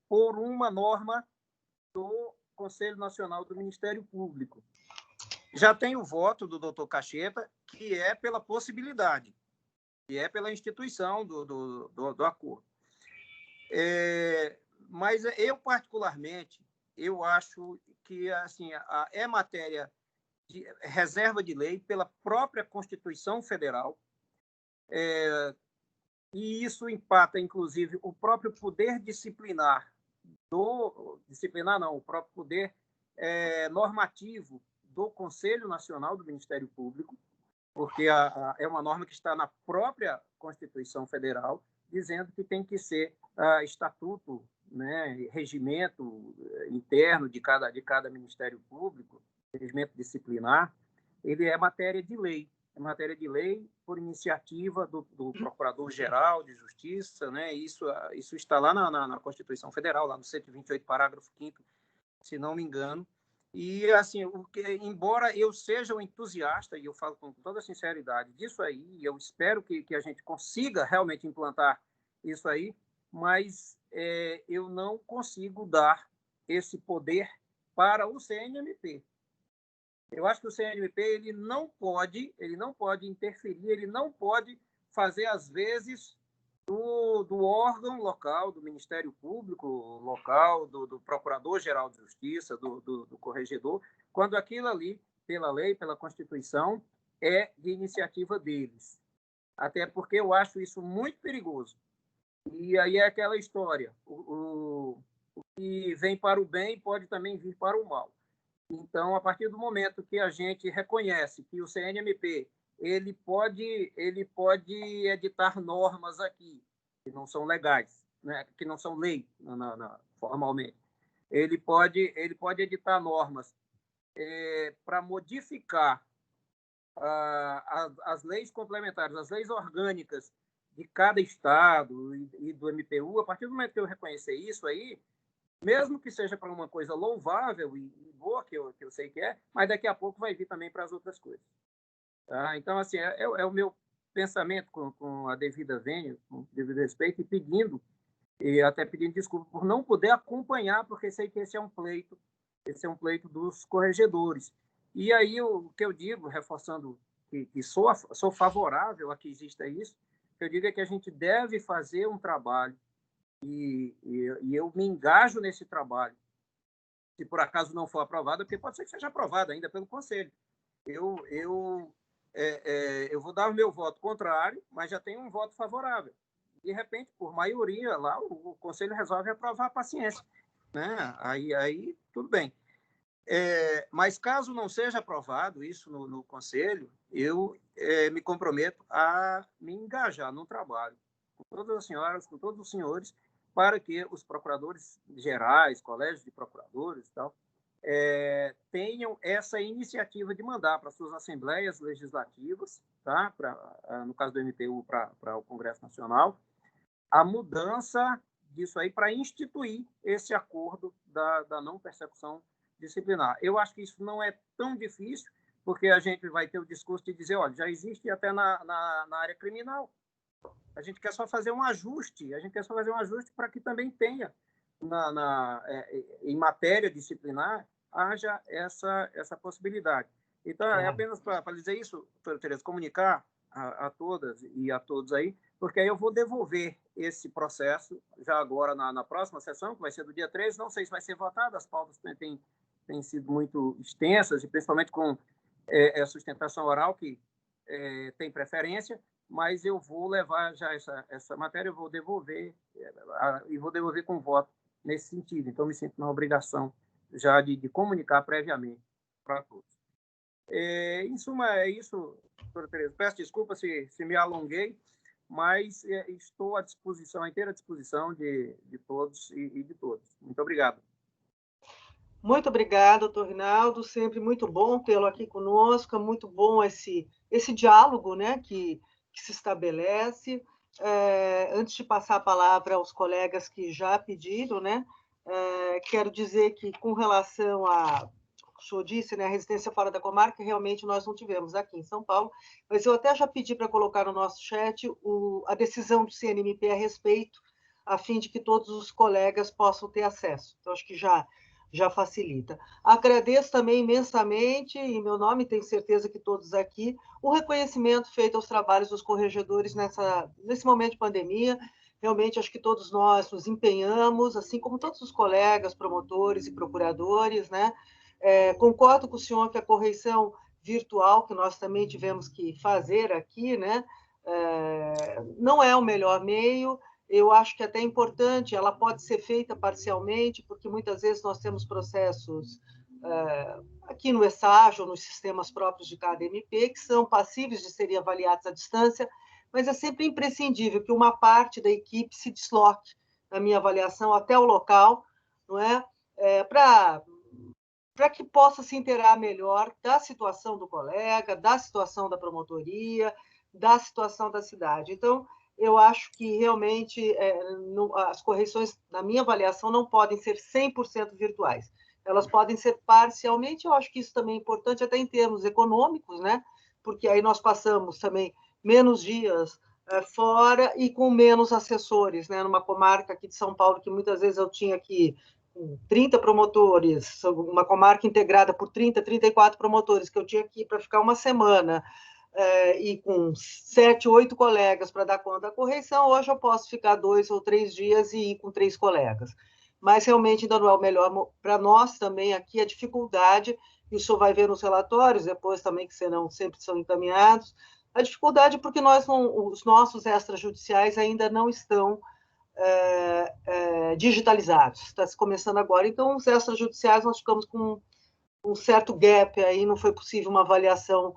por uma norma do Conselho Nacional do Ministério Público. Já tem o voto do doutor Cacheta, que é pela possibilidade, que é pela instituição do acordo. Mas eu, particularmente, eu acho que assim, é matéria de reserva de lei pela própria Constituição Federal, e isso empata, inclusive, o próprio poder disciplinar, o próprio poder normativo do Conselho Nacional do Ministério Público, porque é uma norma que está na própria Constituição Federal, dizendo que tem que ser estatuto, né, regimento interno de cada Ministério Público, regimento disciplinar, ele é matéria de lei. É matéria de lei por iniciativa do Procurador-Geral de Justiça, né? Isso está lá na Constituição Federal, lá no 128, parágrafo 5º, se não me engano. E, assim, embora eu seja um entusiasta, e eu falo com toda a sinceridade disso aí, eu espero que a gente consiga realmente implantar isso aí, mas eu não consigo dar esse poder para o CNMP. Eu acho que o CNMP ele não pode interferir, ele não pode fazer, às vezes, do órgão local, do Ministério Público local, do Procurador-Geral de Justiça, do Corregedor, quando aquilo ali, pela lei, pela Constituição, é de iniciativa deles. Até porque eu acho isso muito perigoso. E aí é aquela história, o que vem para o bem pode também vir para o mal. Então, a partir do momento que a gente reconhece que o CNMP ele pode editar normas aqui que não são legais, né, que não são lei formalmente. Ele pode editar normas para modificar as leis complementares, as leis orgânicas de cada estado e do MPU. A partir do momento que eu reconhecer isso aí, mesmo que seja para uma coisa louvável e boa, que eu sei que é, mas daqui a pouco vai vir também para as outras coisas. Tá? Então, assim, é o meu pensamento com a devida vênia, com o devido respeito, e até pedindo desculpa por não poder acompanhar, porque sei que esse é um pleito dos corregedores. E aí, o que eu digo, reforçando que sou favorável a que exista isso, o que eu digo é que a gente deve fazer um trabalho, e eu me engajo nesse trabalho, se por acaso não for aprovada, porque pode ser que seja aprovada ainda pelo Conselho. Eu vou dar o meu voto contrário, mas já tenho um voto favorável. De repente, por maioria, lá o Conselho resolve aprovar a paciência, né? Aí tudo bem. Mas caso não seja aprovado isso no Conselho, eu me comprometo a me engajar no trabalho com todas as senhoras, com todos os senhores, para que os procuradores gerais, colégios de procuradores e tal, tenham essa iniciativa de mandar para suas assembleias legislativas, tá? No caso do MPU, para o Congresso Nacional, a mudança disso aí para instituir esse acordo da não persecução disciplinar. Eu acho que isso não é tão difícil, porque a gente vai ter o discurso de dizer, olha, já existe até na área criminal. A gente quer só fazer um ajuste, para que também tenha, em matéria disciplinar, haja essa possibilidade. Então, é apenas para dizer isso, doutora Tereza, comunicar a todas e a todos aí, porque aí eu vou devolver esse processo já agora na próxima sessão, que vai ser do dia 13, não sei se vai ser votado, as pautas têm sido muito extensas, e principalmente com a sustentação oral, que tem preferência, mas eu vou levar já essa matéria, eu vou devolver, e vou devolver com voto nesse sentido. Então, me sinto na obrigação já de comunicar previamente para todos. Em suma, é isso, doutora Tereza. Peço desculpa se me alonguei, mas estou à disposição, à inteira disposição de todos e de todas. Muito obrigado. Muito obrigada, doutor Rinaldo. Sempre muito bom tê-lo aqui conosco. É muito bom esse diálogo, né, que se estabelece. Antes de passar a palavra aos colegas que já pediram, né, quero dizer que, com relação o senhor disse, né, a residência fora da comarca, realmente nós não tivemos aqui em São Paulo, mas eu até já pedi para colocar no nosso chat a decisão do CNMP a respeito, a fim de que todos os colegas possam ter acesso. Então, acho que já facilita. Agradeço também imensamente, em meu nome, tenho certeza que todos aqui, o reconhecimento feito aos trabalhos dos corregedores nesse momento de pandemia. Realmente, acho que todos nós nos empenhamos, assim como todos os colegas, promotores e procuradores, né? Concordo com o senhor que a correição virtual, que nós também tivemos que fazer aqui, né? Não é o melhor meio. Eu acho que é até importante, ela pode ser feita parcialmente, porque muitas vezes nós temos processos aqui no ESAJ ou nos sistemas próprios de cada MP, que são passíveis de serem avaliados à distância, mas é sempre imprescindível que uma parte da equipe se desloque, na minha avaliação, até o local, não é? Para que possa se inteirar melhor da situação do colega, da situação da promotoria, da situação da cidade. Então, eu acho que realmente as correções, na minha avaliação, não podem ser 100% virtuais. Elas podem ser parcialmente, eu acho que isso também é importante, até em termos econômicos, né? Porque aí nós passamos também menos dias fora e com menos assessores, né? Numa comarca aqui de São Paulo, que muitas vezes eu tinha que 30 promotores, uma comarca integrada por 34 promotores, que eu tinha que ir para ficar uma semana, e com 7, 8 colegas para dar conta da correição, hoje eu posso ficar 2 ou 3 dias e ir com 3 colegas. Mas realmente ainda não é o melhor para nós também aqui, a dificuldade, e o senhor vai ver nos relatórios, depois também, que serão, sempre são encaminhados, a dificuldade porque os nossos extrajudiciais ainda não estão digitalizados. Está se começando agora. Então, os extrajudiciais, nós ficamos com um certo gap aí, não foi possível uma avaliação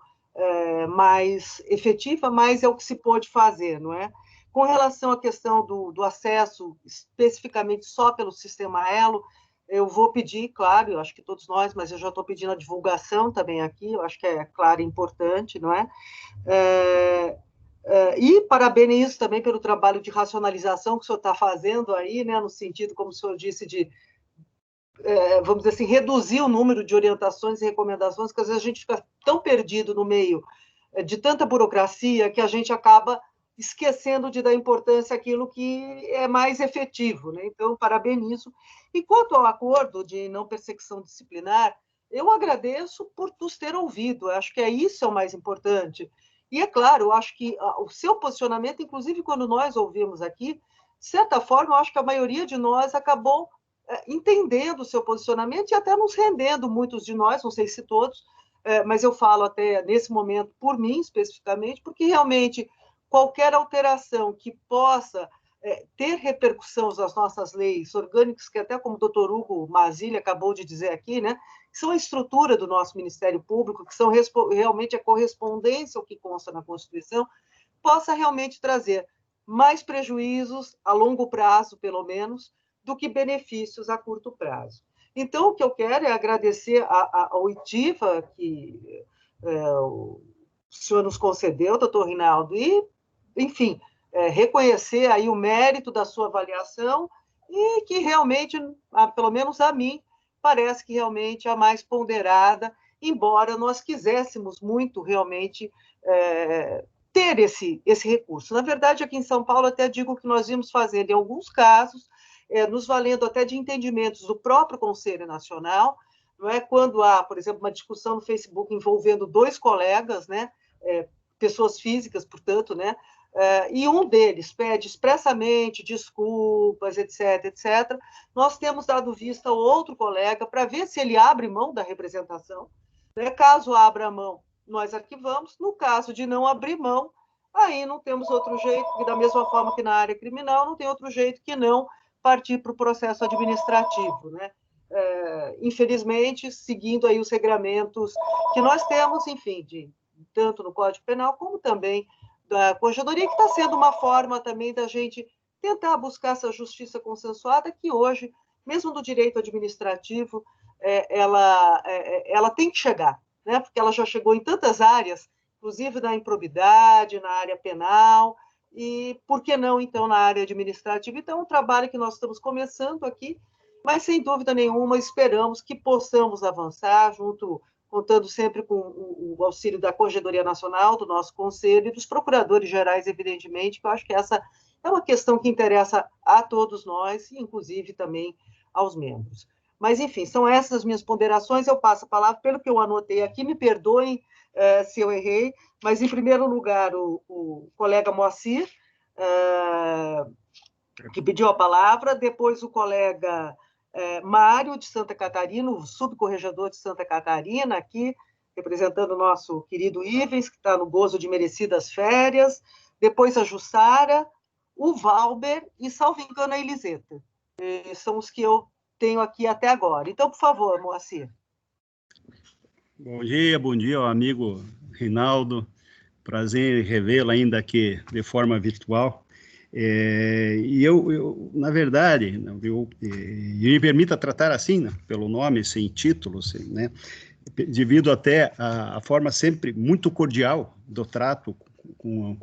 mais efetiva, mas é o que se pôde fazer, não é? Com relação à questão do acesso, especificamente só pelo sistema Elo, eu vou pedir, claro, eu acho que todos nós, mas eu já estou pedindo a divulgação também aqui, eu acho que é claro e importante, não é? E parabenizo também pelo trabalho de racionalização que o senhor está fazendo aí, né, no sentido, como o senhor disse, de, vamos dizer assim, reduzir o número de orientações e recomendações, que às vezes a gente fica tão perdido no meio de tanta burocracia que a gente acaba esquecendo de dar importância àquilo que é mais efetivo, né? Então, parabenizo. E quanto ao acordo de não persecução disciplinar, eu agradeço por nos ter ouvido, eu acho que isso é o mais importante. E, é claro, eu acho que o seu posicionamento, inclusive quando nós ouvimos aqui, de certa forma, eu acho que a maioria de nós acabou entendendo o seu posicionamento e até nos rendendo, muitos de nós, não sei se todos, mas eu falo até nesse momento por mim especificamente, porque realmente qualquer alteração que possa ter repercussão nas nossas leis orgânicas, que até como o doutor Hugo Mazzilli acabou de dizer aqui, né, que são a estrutura do nosso Ministério Público, que são realmente a correspondência ao que consta na Constituição, possa realmente trazer mais prejuízos a longo prazo, pelo menos, do que benefícios a curto prazo. Então, o que eu quero é agradecer a oitiva que o senhor nos concedeu, doutor Rinaldo, e, enfim, reconhecer aí o mérito da sua avaliação e que realmente, pelo menos a mim, parece que realmente é a mais ponderada, embora nós quiséssemos muito realmente ter esse recurso. Na verdade, aqui em São Paulo, até digo que nós vimos fazendo, em alguns casos, nos valendo até de entendimentos do próprio Conselho Nacional, não é? Quando há, por exemplo, uma discussão no Facebook envolvendo 2 colegas, né? Pessoas físicas, portanto, né? E um deles pede expressamente desculpas, etc., etc., nós temos dado vista ao outro colega para ver se ele abre mão da representação. Né? Caso abra mão, nós arquivamos. No caso de não abrir mão, aí não temos outro jeito, porque da mesma forma que na área criminal, não tem outro jeito que não partir para o processo administrativo, né? Infelizmente, seguindo aí os regramentos que nós temos, enfim, tanto no Código Penal como também da Corregedoria, que está sendo uma forma também da gente tentar buscar essa justiça consensuada, que hoje, mesmo do direito administrativo, ela tem que chegar, né? Porque ela já chegou em tantas áreas, inclusive na improbidade, na área penal, e por que não, então, na área administrativa? Então, é um trabalho que nós estamos começando aqui, mas, sem dúvida nenhuma, esperamos que possamos avançar contando sempre com o auxílio da Corregedoria Nacional, do nosso Conselho e dos procuradores gerais, evidentemente, que eu acho que essa é uma questão que interessa a todos nós, inclusive também aos membros. Mas, enfim, são essas as minhas ponderações. Eu passo a palavra, pelo que eu anotei aqui, me perdoem se eu errei, mas, em primeiro lugar, o colega Moacir, que pediu a palavra, depois o colega Mário, de Santa Catarina, o subcorregedor de Santa Catarina, aqui, representando o nosso querido Ivens, que está no gozo de merecidas férias, depois a Jussara, o Valber e, salvo engano, a Eliseta. São os que eu tenho aqui até agora. Então, por favor, Moacir. Bom dia ao amigo Rinaldo. Prazer em revê-lo ainda aqui de forma virtual. E eu, na verdade, me permita tratar assim, né, pelo nome, sem título, né, devido até à forma sempre muito cordial do trato com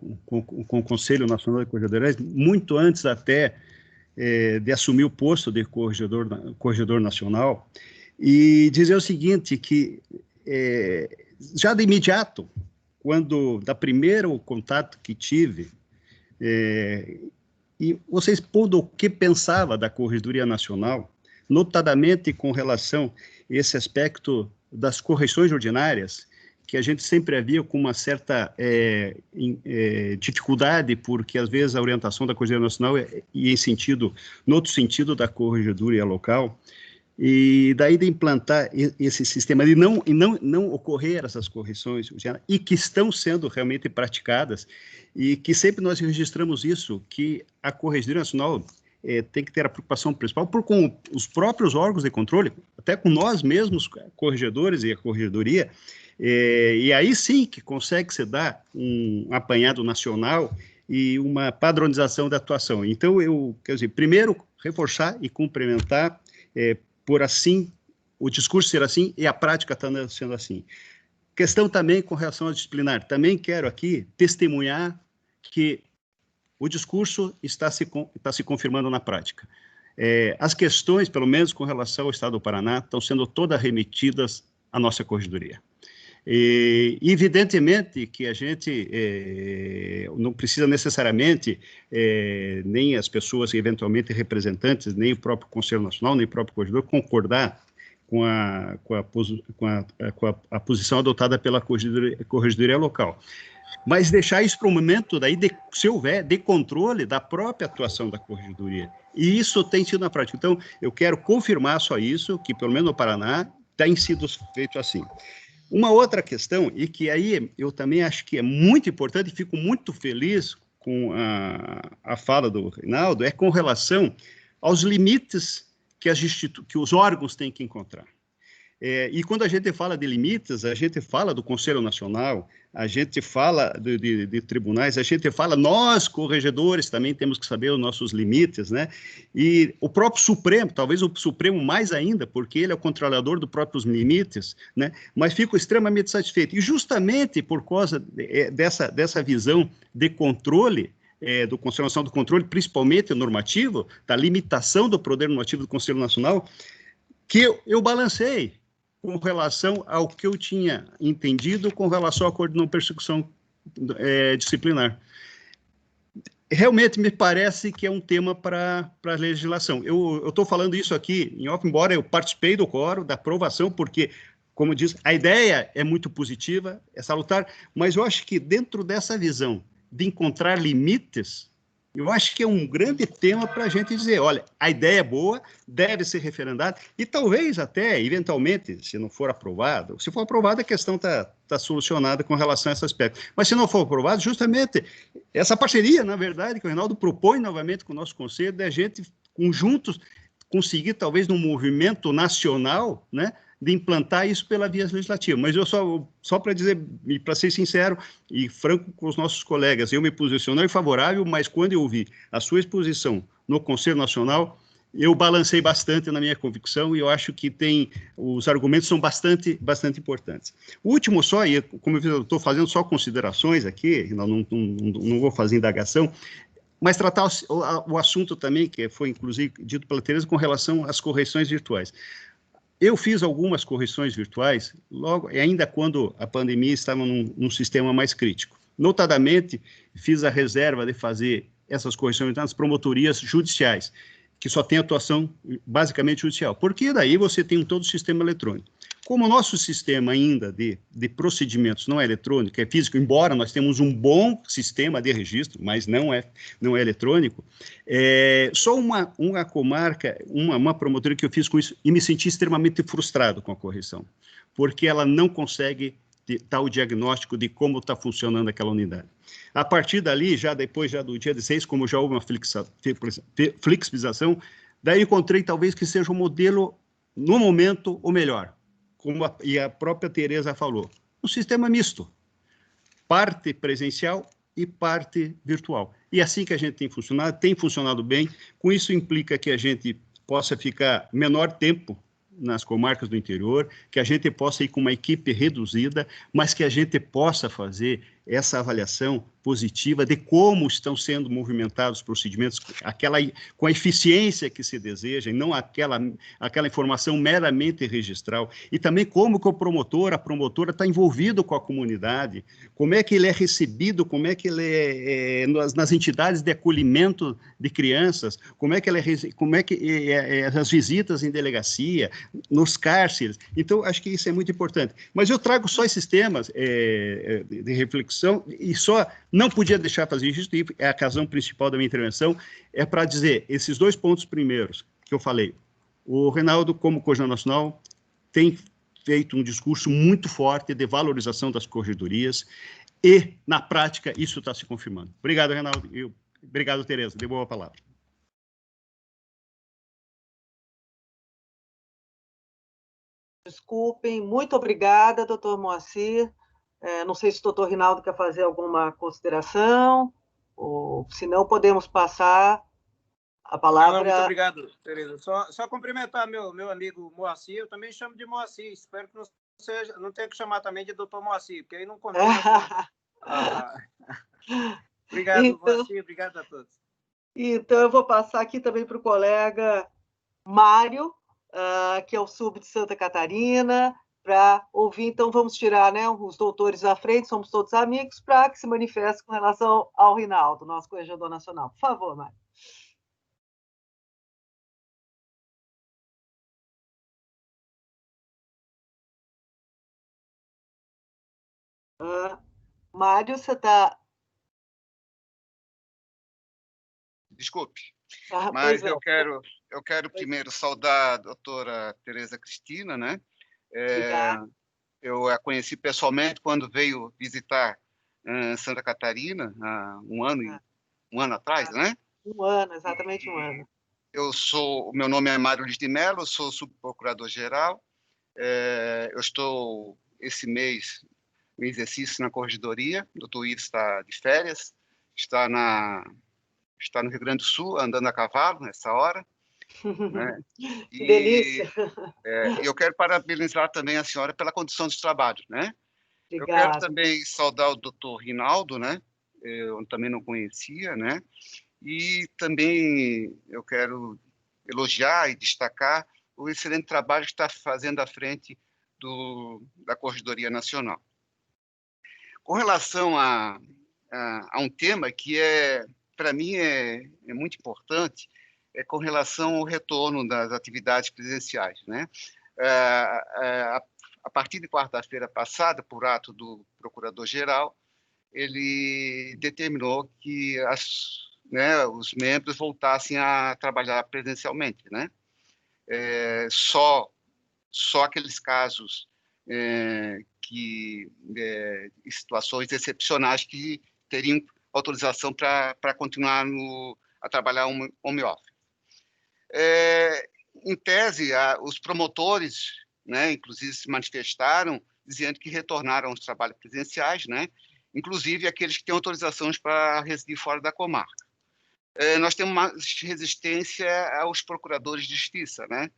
o Conselho Nacional de Corregedores, muito antes até de assumir o posto de corregedor nacional, e dizer o seguinte, que já de imediato, da primeiro contato que tive, e vocês pondo o que pensava da Corregedoria Nacional, notadamente com relação a esse aspecto das correções ordinárias, que a gente sempre havia com uma certa dificuldade, porque às vezes a orientação da Corregedoria Nacional ia no outro sentido da Corregedoria Local, e daí de implantar esse sistema de não ocorrer essas correções e que estão sendo realmente praticadas, e que sempre nós registramos isso, que a Corregedoria Nacional tem que ter a preocupação principal com os próprios órgãos de controle, até com nós mesmos, corregedores e a Corregedoria, e aí sim que consegue se dar um apanhado nacional e uma padronização da atuação. Então, quer dizer, primeiro, reforçar e cumprimentar por assim, o discurso ser assim e a prática está sendo assim. Questão também com relação ao disciplinar. Também quero aqui testemunhar que o discurso está se confirmando na prática. As questões, pelo menos com relação ao Estado do Paraná, estão sendo todas remetidas à nossa Corregedoria. E, evidentemente, que a gente não precisa necessariamente, nem as pessoas eventualmente representantes, nem o próprio Conselho Nacional, nem o próprio corregedor, concordar com a posição adotada pela Corregedoria Local. mas deixar isso para um momento, daí, se houver, de controle da própria atuação da Corregedoria. E isso tem sido na prática. Então, eu quero confirmar só isso, que pelo menos no Paraná tem sido feito assim. Uma outra questão, e que aí eu também acho que é muito importante, e fico muito feliz com a fala do Reinaldo, é com relação aos limites que os órgãos têm que encontrar. E quando a gente fala de limites, a gente fala do Conselho Nacional, a gente fala de tribunais, a gente fala, nós, corregedores, também temos que saber os nossos limites, né? E o próprio Supremo, talvez o Supremo mais ainda, porque ele é o controlador dos próprios limites, né? Mas fico extremamente satisfeito. E justamente por causa dessa visão de controle, do Conselho Nacional do Controle, principalmente normativo, da limitação do poder normativo do Conselho Nacional, que eu balancei com relação ao que eu tinha entendido com relação à coordenação persecução disciplinar. Realmente me parece que é um tema para a legislação. Eu estou falando isso aqui em off, embora eu participei do quórum, da aprovação, porque, como diz, a ideia é muito positiva, é salutar, mas eu acho que dentro dessa visão de encontrar limites, eu acho que é um grande tema para a gente dizer, olha, a ideia é boa, deve ser referendada, e talvez até, eventualmente, se não for aprovado, se for aprovado, a questão está solucionada com relação a esse aspecto. Mas se não for aprovado, justamente, essa parceria, na verdade, que o Reinaldo propõe novamente com o nosso conselho, da gente, juntos, conseguir, talvez, num movimento nacional, né, de implantar isso pela via legislativa. Mas eu só para dizer, e para ser sincero e franco com os nossos colegas, eu me posicionei favorável, mas quando eu ouvi a sua exposição no Conselho Nacional, eu balancei bastante na minha convicção e eu acho que os argumentos são bastante importantes. O último só, e como eu estou fazendo só considerações aqui, não vou fazer indagação, mas tratar o assunto também, que foi inclusive dito pela Tereza, com relação às correções virtuais. Eu fiz algumas correções virtuais, logo, ainda quando a pandemia estava num sistema mais crítico. Notadamente, fiz a reserva de fazer essas correções nas promotorias judiciais, que só tem atuação basicamente judicial, porque daí você tem todo o sistema eletrônico. Como o nosso sistema ainda de procedimentos não é eletrônico, é físico, embora nós temos um bom sistema de registro, mas não é eletrônico, só uma comarca, uma promotoria que eu fiz com isso e me senti extremamente frustrado com a correção, porque ela não consegue dar o diagnóstico de como está funcionando aquela unidade. A partir dali, depois do dia 16, como já houve uma flexibilização, daí encontrei talvez que seja o modelo, no momento, o melhor, e a própria Tereza falou, um sistema misto, parte presencial e parte virtual. E assim que a gente tem funcionado bem, com isso implica que a gente possa ficar menor tempo nas comarcas do interior, que a gente possa ir com uma equipe reduzida, mas que a gente possa fazer essa avaliação positiva de como estão sendo movimentados os procedimentos, com a eficiência que se deseja, e não aquela informação meramente registral, e também como que a promotora está envolvido com a comunidade, como é que ele é recebido, como é que ele é nas entidades de acolhimento de crianças, como é que as visitas em delegacia, nos cárceres. Então, acho que isso é muito importante. Mas eu trago só esses temas de reflexão, e só não podia deixar de fazer isso, e é a razão principal da minha intervenção, é para dizer, esses dois pontos primeiros que eu falei, o Reinaldo, como coordenador nacional, tem feito um discurso muito forte de valorização das corregedorias, e, na prática, isso está se confirmando. Obrigado, Reinaldo. Obrigado, Tereza. Devolvo a palavra. Desculpem, muito obrigada, doutor Moacir. Não sei se o doutor Rinaldo quer fazer alguma consideração, ou se não, podemos passar a palavra. Não, muito obrigado, Tereza. Só cumprimentar meu amigo Moacir, eu também chamo de Moacir, espero que não tenha que chamar também de doutor Moacir, porque aí não combina Obrigado, então, Moacir, obrigado a todos. Então, eu vou passar aqui também para o colega Mário, que é o sub de Santa Catarina, para ouvir. Então, vamos tirar, né, os doutores à frente, somos todos amigos, para que se manifeste com relação ao Rinaldo, nosso corregedor nacional. Por favor, Mário. Mário, você está... Desculpe, Pois mas não. eu quero primeiro saudar a doutora Tereza Cristina, né? Obrigada. Eu a conheci pessoalmente quando veio visitar Santa Catarina, há um ano atrás, né? Um ano, exatamente um ano. O meu nome é Mário Luiz de Mello, eu sou subprocurador-geral. Eu estou, esse mês, em exercício na corregedoria. O doutor Ives está de férias, está no Rio Grande do Sul, andando a cavalo nessa hora, né? Que delícia! E eu quero parabenizar também a senhora pela condição de trabalho, né? Eu quero Obrigada. também saudar o doutor Rinaldo, né? Eu também não conhecia, né? E também eu quero elogiar e destacar o excelente trabalho que está fazendo à frente da Corregedoria Nacional. Com relação a um tema que para mim é muito importante, é com relação ao retorno das atividades presenciais, né? A partir de quarta-feira passada, por ato do Procurador-Geral, ele determinou que os membros voltassem a trabalhar presencialmente, né? Só aqueles casos situações excepcionais que teriam autorização para continuar a trabalhar home office. Em tese, os promotores, né, inclusive, se manifestaram dizendo que retornaram aos trabalhos presenciais, né, inclusive aqueles que têm autorizações para residir fora da comarca. Nós temos uma resistência aos procuradores de justiça, né?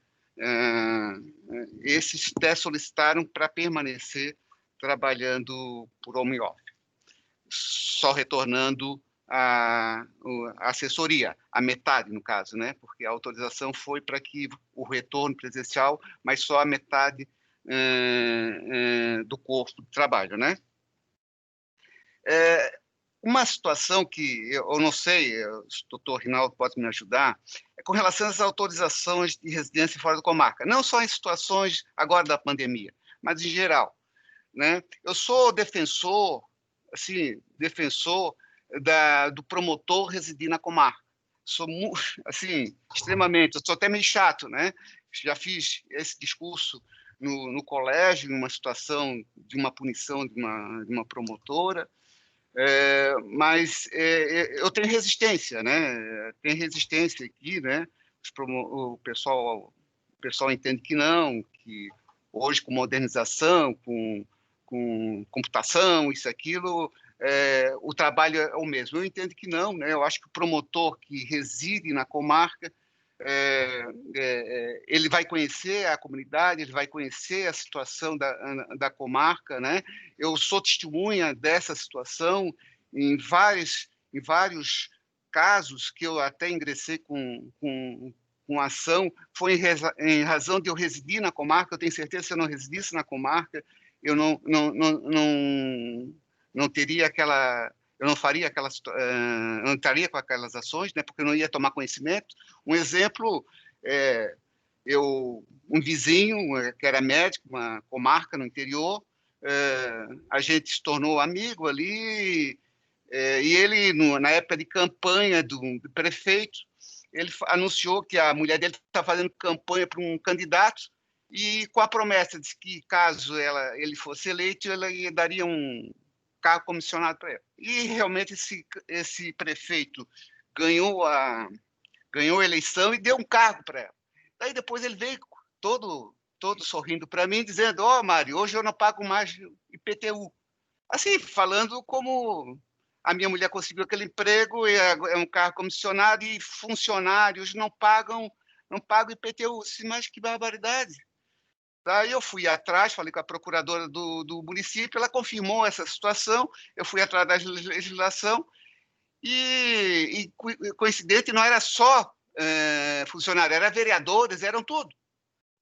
Esses até solicitaram para permanecer trabalhando por home office, só retornando a assessoria, a metade, no caso, né? Porque a autorização foi para que o retorno presencial, mas só a metade do corpo de trabalho, né? Uma situação que eu não sei, o doutor Rinaldo pode me ajudar, é com relação às autorizações de residência fora da comarca, não só em situações agora da pandemia, mas em geral, né? Eu sou defensor, assim, do promotor residir na comarca. Sou, assim, extremamente, eu sou até meio chato, né? Já fiz esse discurso no colégio, numa situação de uma punição de uma promotora, mas eu tenho resistência, né? Tem resistência aqui, né? O pessoal entende que não, que hoje com modernização, com computação, isso, aquilo, o trabalho é o mesmo. Eu entendo que não, né? Eu acho que o promotor que reside na comarca, ele vai conhecer a comunidade, ele vai conhecer a situação da comarca, né? Eu sou testemunha dessa situação em vários casos que eu até ingressei com ação, foi em razão de eu residir na comarca. Eu tenho certeza que se eu não residisse na comarca, eu não teria aquela... Eu não faria aquelas, não estaria com aquelas ações, né? Porque eu não ia tomar conhecimento. Um exemplo, um vizinho que era médico, uma comarca no interior, a gente se tornou amigo ali, e ele, na época de campanha do prefeito, ele anunciou que a mulher dele está fazendo campanha para um candidato, e com a promessa de que, caso ele fosse eleito, ele daria um cargo comissionado para ela. E realmente esse prefeito ganhou a eleição e deu um cargo para ela. Daí depois ele veio todo sorrindo para mim, dizendo: ó, Mário, hoje eu não pago mais IPTU. Assim, falando como a minha mulher conseguiu aquele emprego, é um cargo comissionado, e funcionários não pagam IPTU. Mas que barbaridade! Daí eu fui atrás, falei com a procuradora do município, ela confirmou essa situação, eu fui atrás da legislação, e coincidente, não era só funcionário, era vereadores, eram tudo.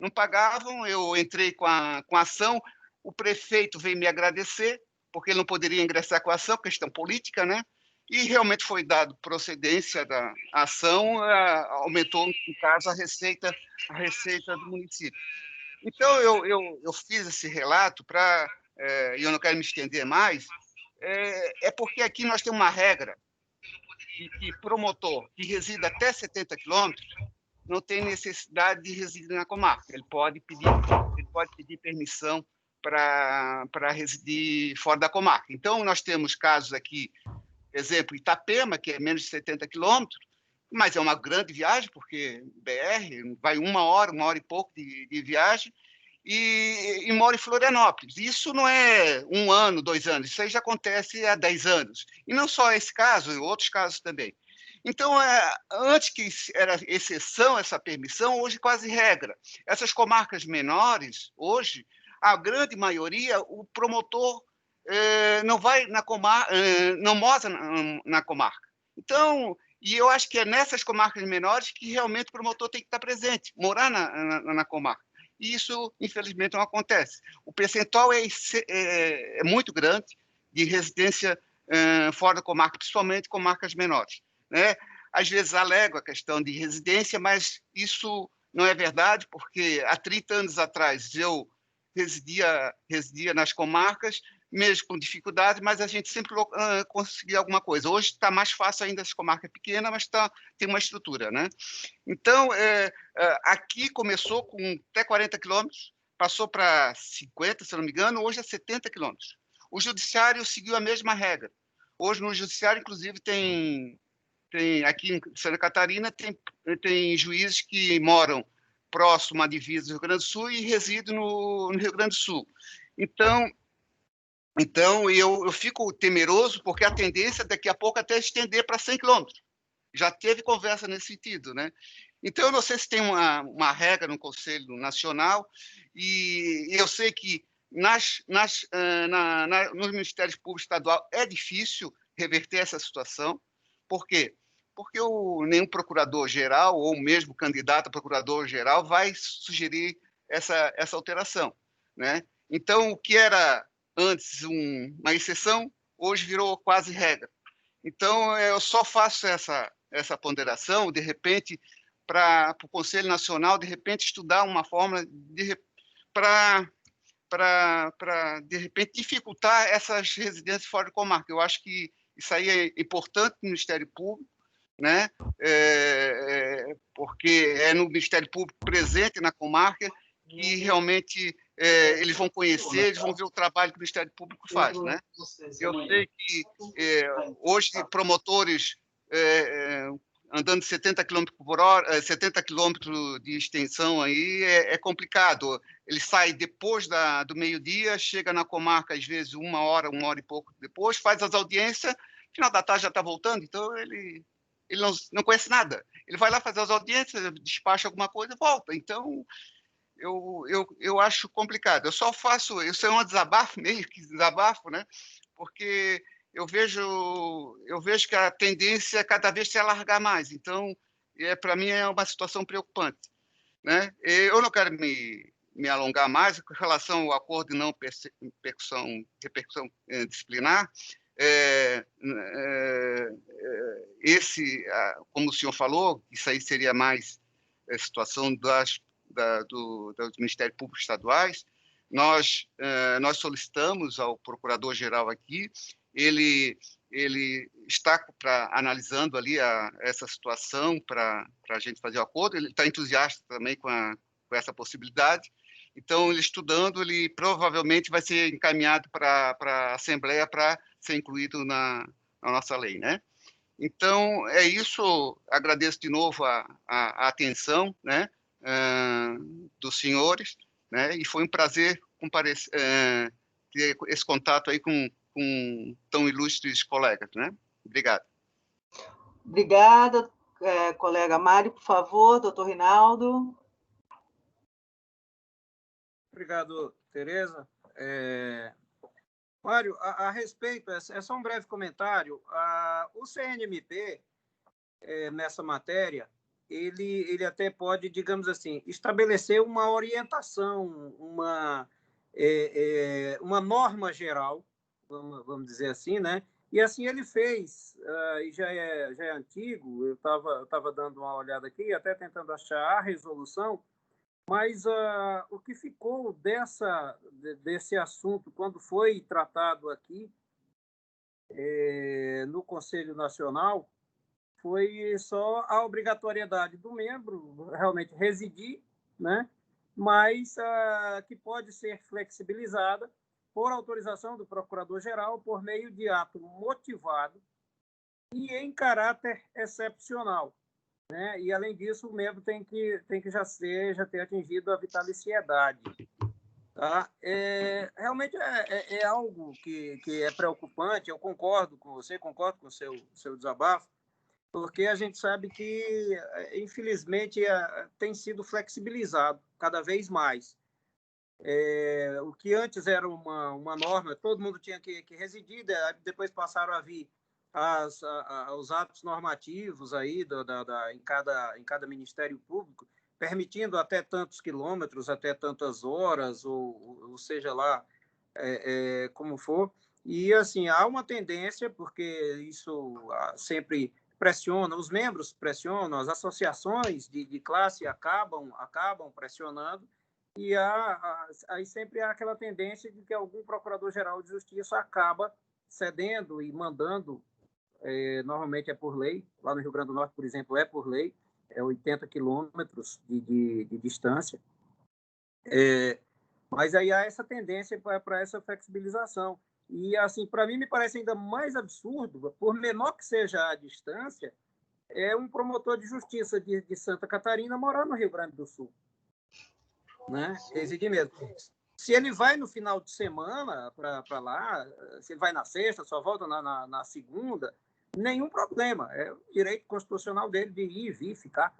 Não pagavam, eu entrei com a ação, o prefeito veio me agradecer, porque ele não poderia ingressar com a ação, questão política, né? E realmente foi dado procedência da ação, aumentou, no caso, a receita do município. Então, eu fiz esse relato e eu não quero me estender mais, é porque aqui nós temos uma regra que promotor que resida até 70 quilômetros não tem necessidade de residir na comarca. Ele pode pedir permissão para residir fora da comarca. Então, nós temos casos aqui, exemplo, Itapema, que é menos de 70 quilômetros, mas é uma grande viagem, porque BR vai uma hora e pouco de viagem, e mora em Florianópolis. Isso não é 1 ano, 2 anos, isso aí já acontece há 10 anos. E não só esse caso, e outros casos também. Então, antes que era exceção essa permissão, hoje quase regra. Essas comarcas menores, hoje, a grande maioria, o promotor não vai na comarca, não mora na comarca. Então, e eu acho que é nessas comarcas menores que realmente o promotor tem que estar presente, morar na comarca. E isso, infelizmente, não acontece. O percentual é muito grande de residência fora da comarca, principalmente comarcas menores, né? Às vezes alegam a questão de residência, mas isso não é verdade, porque há 30 anos atrás eu residia nas comarcas, mesmo com dificuldade, mas a gente sempre conseguia alguma coisa. Hoje está mais fácil ainda, as comarcas pequenas, mas tem uma estrutura, né? Então, aqui começou com até 40 quilômetros, passou para 50, se não me engano, hoje é 70 quilômetros. O judiciário seguiu a mesma regra. Hoje, no judiciário, inclusive, aqui em Santa Catarina, tem juízes que moram próximo à divisa do Rio Grande do Sul e residem no Rio Grande do Sul. Então eu fico temeroso, porque a tendência daqui a pouco até estender para 100 quilômetros. Já teve conversa nesse sentido, né? Então, eu não sei se tem uma regra no Conselho Nacional, e eu sei que nos Ministérios Públicos Estadual é difícil reverter essa situação. Por quê? Porque nenhum procurador-geral, ou mesmo candidato a procurador-geral, vai sugerir essa alteração, né? Então, o que era antes uma exceção, hoje virou quase regra. Então, eu só faço essa ponderação, de repente, para o Conselho Nacional, de repente, estudar uma forma para, de repente, dificultar essas residências fora de comarca. Eu acho que isso aí é importante no Ministério Público, né? Porque é no Ministério Público presente na comarca que realmente eles vão conhecer, eles vão ver o trabalho que o Ministério Público faz, né? Eu sei que hoje promotores andando 70 km por hora, 70 km de extensão aí é complicado. Ele sai depois do meio-dia, chega na comarca às vezes 1 hora e pouco depois, faz as audiências, final da tarde já está voltando, então ele não conhece nada. Ele vai lá fazer as audiências, despacha alguma coisa e volta. Então, eu acho complicado. Eu só faço, isso é um desabafo, meio que desabafo, né? Porque eu vejo que a tendência é cada vez se alargar mais. Então, para mim, é uma situação preocupante, né? Eu não quero me alongar mais com relação ao acordo de não repercussão disciplinar. Como o senhor falou, isso aí seria mais a situação dos Ministérios Públicos Estaduais. Nós solicitamos ao procurador-geral aqui, ele está analisando ali essa situação para a gente fazer o acordo, ele está entusiasta também com essa possibilidade. Então, ele estudando, ele provavelmente vai ser encaminhado para a Assembleia para ser incluído na nossa lei, né? Então, é isso. Agradeço de novo a atenção, né, dos senhores, né? E foi um prazer ter esse contato aí com tão ilustres colegas, né? Obrigado. Obrigada, colega Mário, por favor, doutor Rinaldo. Obrigado, Tereza. Mário, a respeito, é só um breve comentário. O CNMP, nessa matéria, ele até pode, digamos assim, estabelecer uma orientação, uma norma geral, vamos dizer assim, né? E assim ele fez, e já é antigo, eu estava dando uma olhada aqui, até tentando achar a resolução, mas o que ficou desse assunto, quando foi tratado aqui, no Conselho Nacional foi só a obrigatoriedade do membro realmente residir, né? Mas que pode ser flexibilizada por autorização do Procurador-Geral por meio de ato motivado e em caráter excepcional, né? E, além disso, o membro tem que já ter atingido a vitaliciedade. Tá? Realmente é algo que é preocupante. Eu concordo com você, concordo com o seu desabafo, porque a gente sabe que, infelizmente, tem sido flexibilizado cada vez mais. O que antes era uma norma, todo mundo tinha que residir, depois passaram a vir os atos normativos aí em cada Ministério Público, permitindo até tantos quilômetros, até tantas horas, ou seja lá como for. E, assim, há uma tendência, porque isso sempre pressiona, os membros pressionam, as associações de classe acabam pressionando, e aí sempre há aquela tendência de que algum procurador-geral de justiça acaba cedendo e mandando, normalmente é por lei, lá no Rio Grande do Norte, por exemplo, é por lei, 80 quilômetros de distância, mas aí há essa tendência para essa flexibilização. E, assim, para mim, me parece ainda mais absurdo, por menor que seja a distância, um promotor de justiça de Santa Catarina morar no Rio Grande do Sul, né? Residir mesmo. Se ele vai no final de semana para lá, se ele vai na sexta, só volta na segunda, nenhum problema. É o direito constitucional dele de ir, vir, ficar.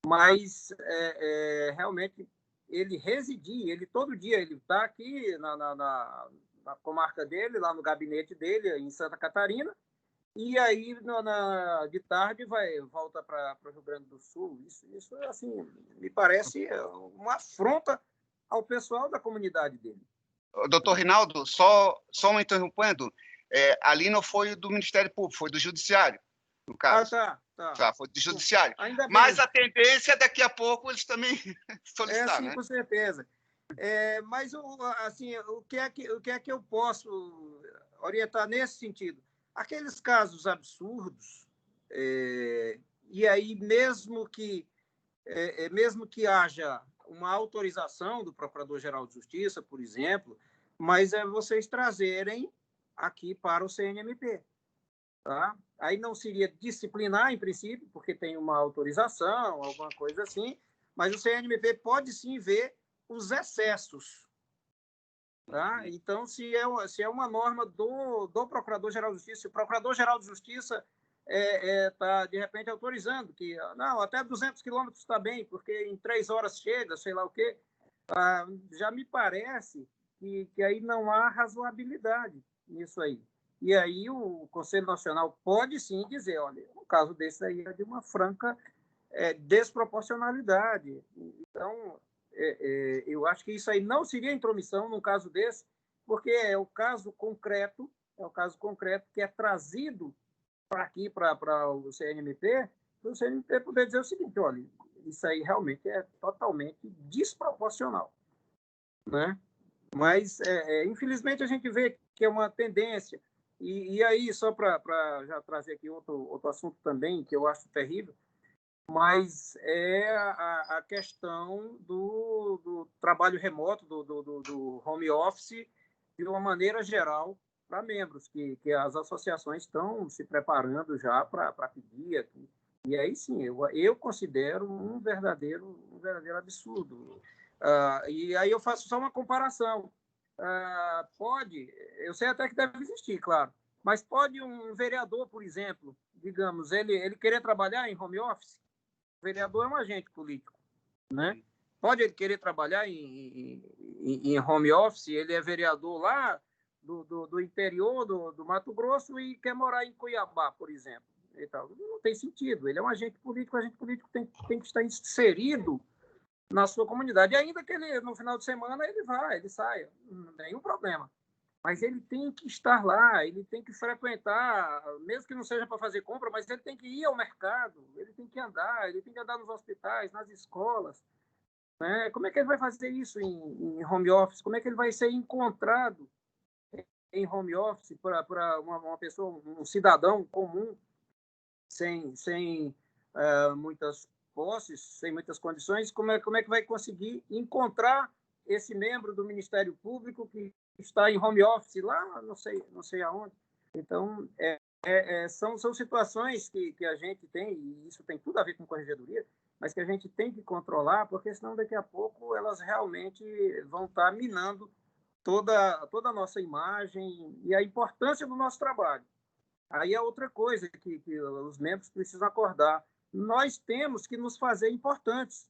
Mas, realmente, ele residir, ele todo dia, ele está aqui na comarca dele, lá no gabinete dele, em Santa Catarina, e aí, de tarde, volta para o Rio Grande do Sul. Isso, assim, me parece uma afronta ao pessoal da comunidade dele. Doutor Rinaldo, só me interrompendo, ali não foi do Ministério Público, foi do Judiciário, no caso. Tá, foi do Judiciário. Ainda bem. Mas a tendência, daqui a pouco, eles também solicitar, sim, né? Com certeza. Mas, assim, o que é que eu posso orientar nesse sentido? Aqueles casos absurdos, e aí mesmo que haja uma autorização do Procurador-Geral de Justiça, por exemplo, mas vocês trazerem aqui para o CNMP. Tá? Aí não seria disciplinar, em princípio, porque tem uma autorização, alguma coisa assim, mas o CNMP pode sim ver os excessos. Tá? Então, se é uma norma do Procurador-Geral de Justiça, se o Procurador-Geral de Justiça está, de repente, autorizando que, não, até 200 quilômetros está bem, porque em 3 horas chega, sei lá o quê, já me parece que aí não há razoabilidade nisso aí. E aí o Conselho Nacional pode sim dizer, olha, no caso desse aí é de uma franca desproporcionalidade. Então, eu acho que isso aí não seria intromissão num caso desse, porque é o caso concreto que é trazido para aqui, para o CNMP, para o CNMP poder dizer o seguinte, olha, isso aí realmente é totalmente desproporcional, né? Mas, infelizmente, a gente vê que é uma tendência. E aí, só para já trazer aqui outro assunto também, que eu acho terrível, mas é a questão do trabalho remoto, do home office, de uma maneira geral, para membros, que as associações estão se preparando já para pedir aqui. E aí sim, eu considero um verdadeiro absurdo. E aí eu faço só uma comparação. Eu sei até que deve existir, claro, mas pode um vereador, por exemplo, digamos, ele querer trabalhar em home office? O vereador é um agente político, né? Pode ele querer trabalhar em home office, ele é vereador lá do interior do Mato Grosso e quer morar em Cuiabá, por exemplo. E tal. Não tem sentido, ele é um agente político, o agente político tem que estar inserido na sua comunidade, e ainda que ele, no final de semana, ele saia, não tem nenhum problema. Mas ele tem que estar lá, ele tem que frequentar, mesmo que não seja para fazer compra, mas ele tem que ir ao mercado, ele tem que andar nos hospitais, nas escolas. Né? Como é que ele vai fazer isso em home office? Como é que ele vai ser encontrado em home office para uma pessoa, um cidadão comum, sem muitas posses, sem muitas condições, como é que vai conseguir encontrar esse membro do Ministério Público que está em home office lá, não sei aonde. Então, são situações que a gente tem, e isso tem tudo a ver com corregedoria, mas que a gente tem que controlar, porque senão daqui a pouco elas realmente vão estar minando toda a nossa imagem e a importância do nosso trabalho. Aí é outra coisa que os membros precisam acordar. Nós temos que nos fazer importantes.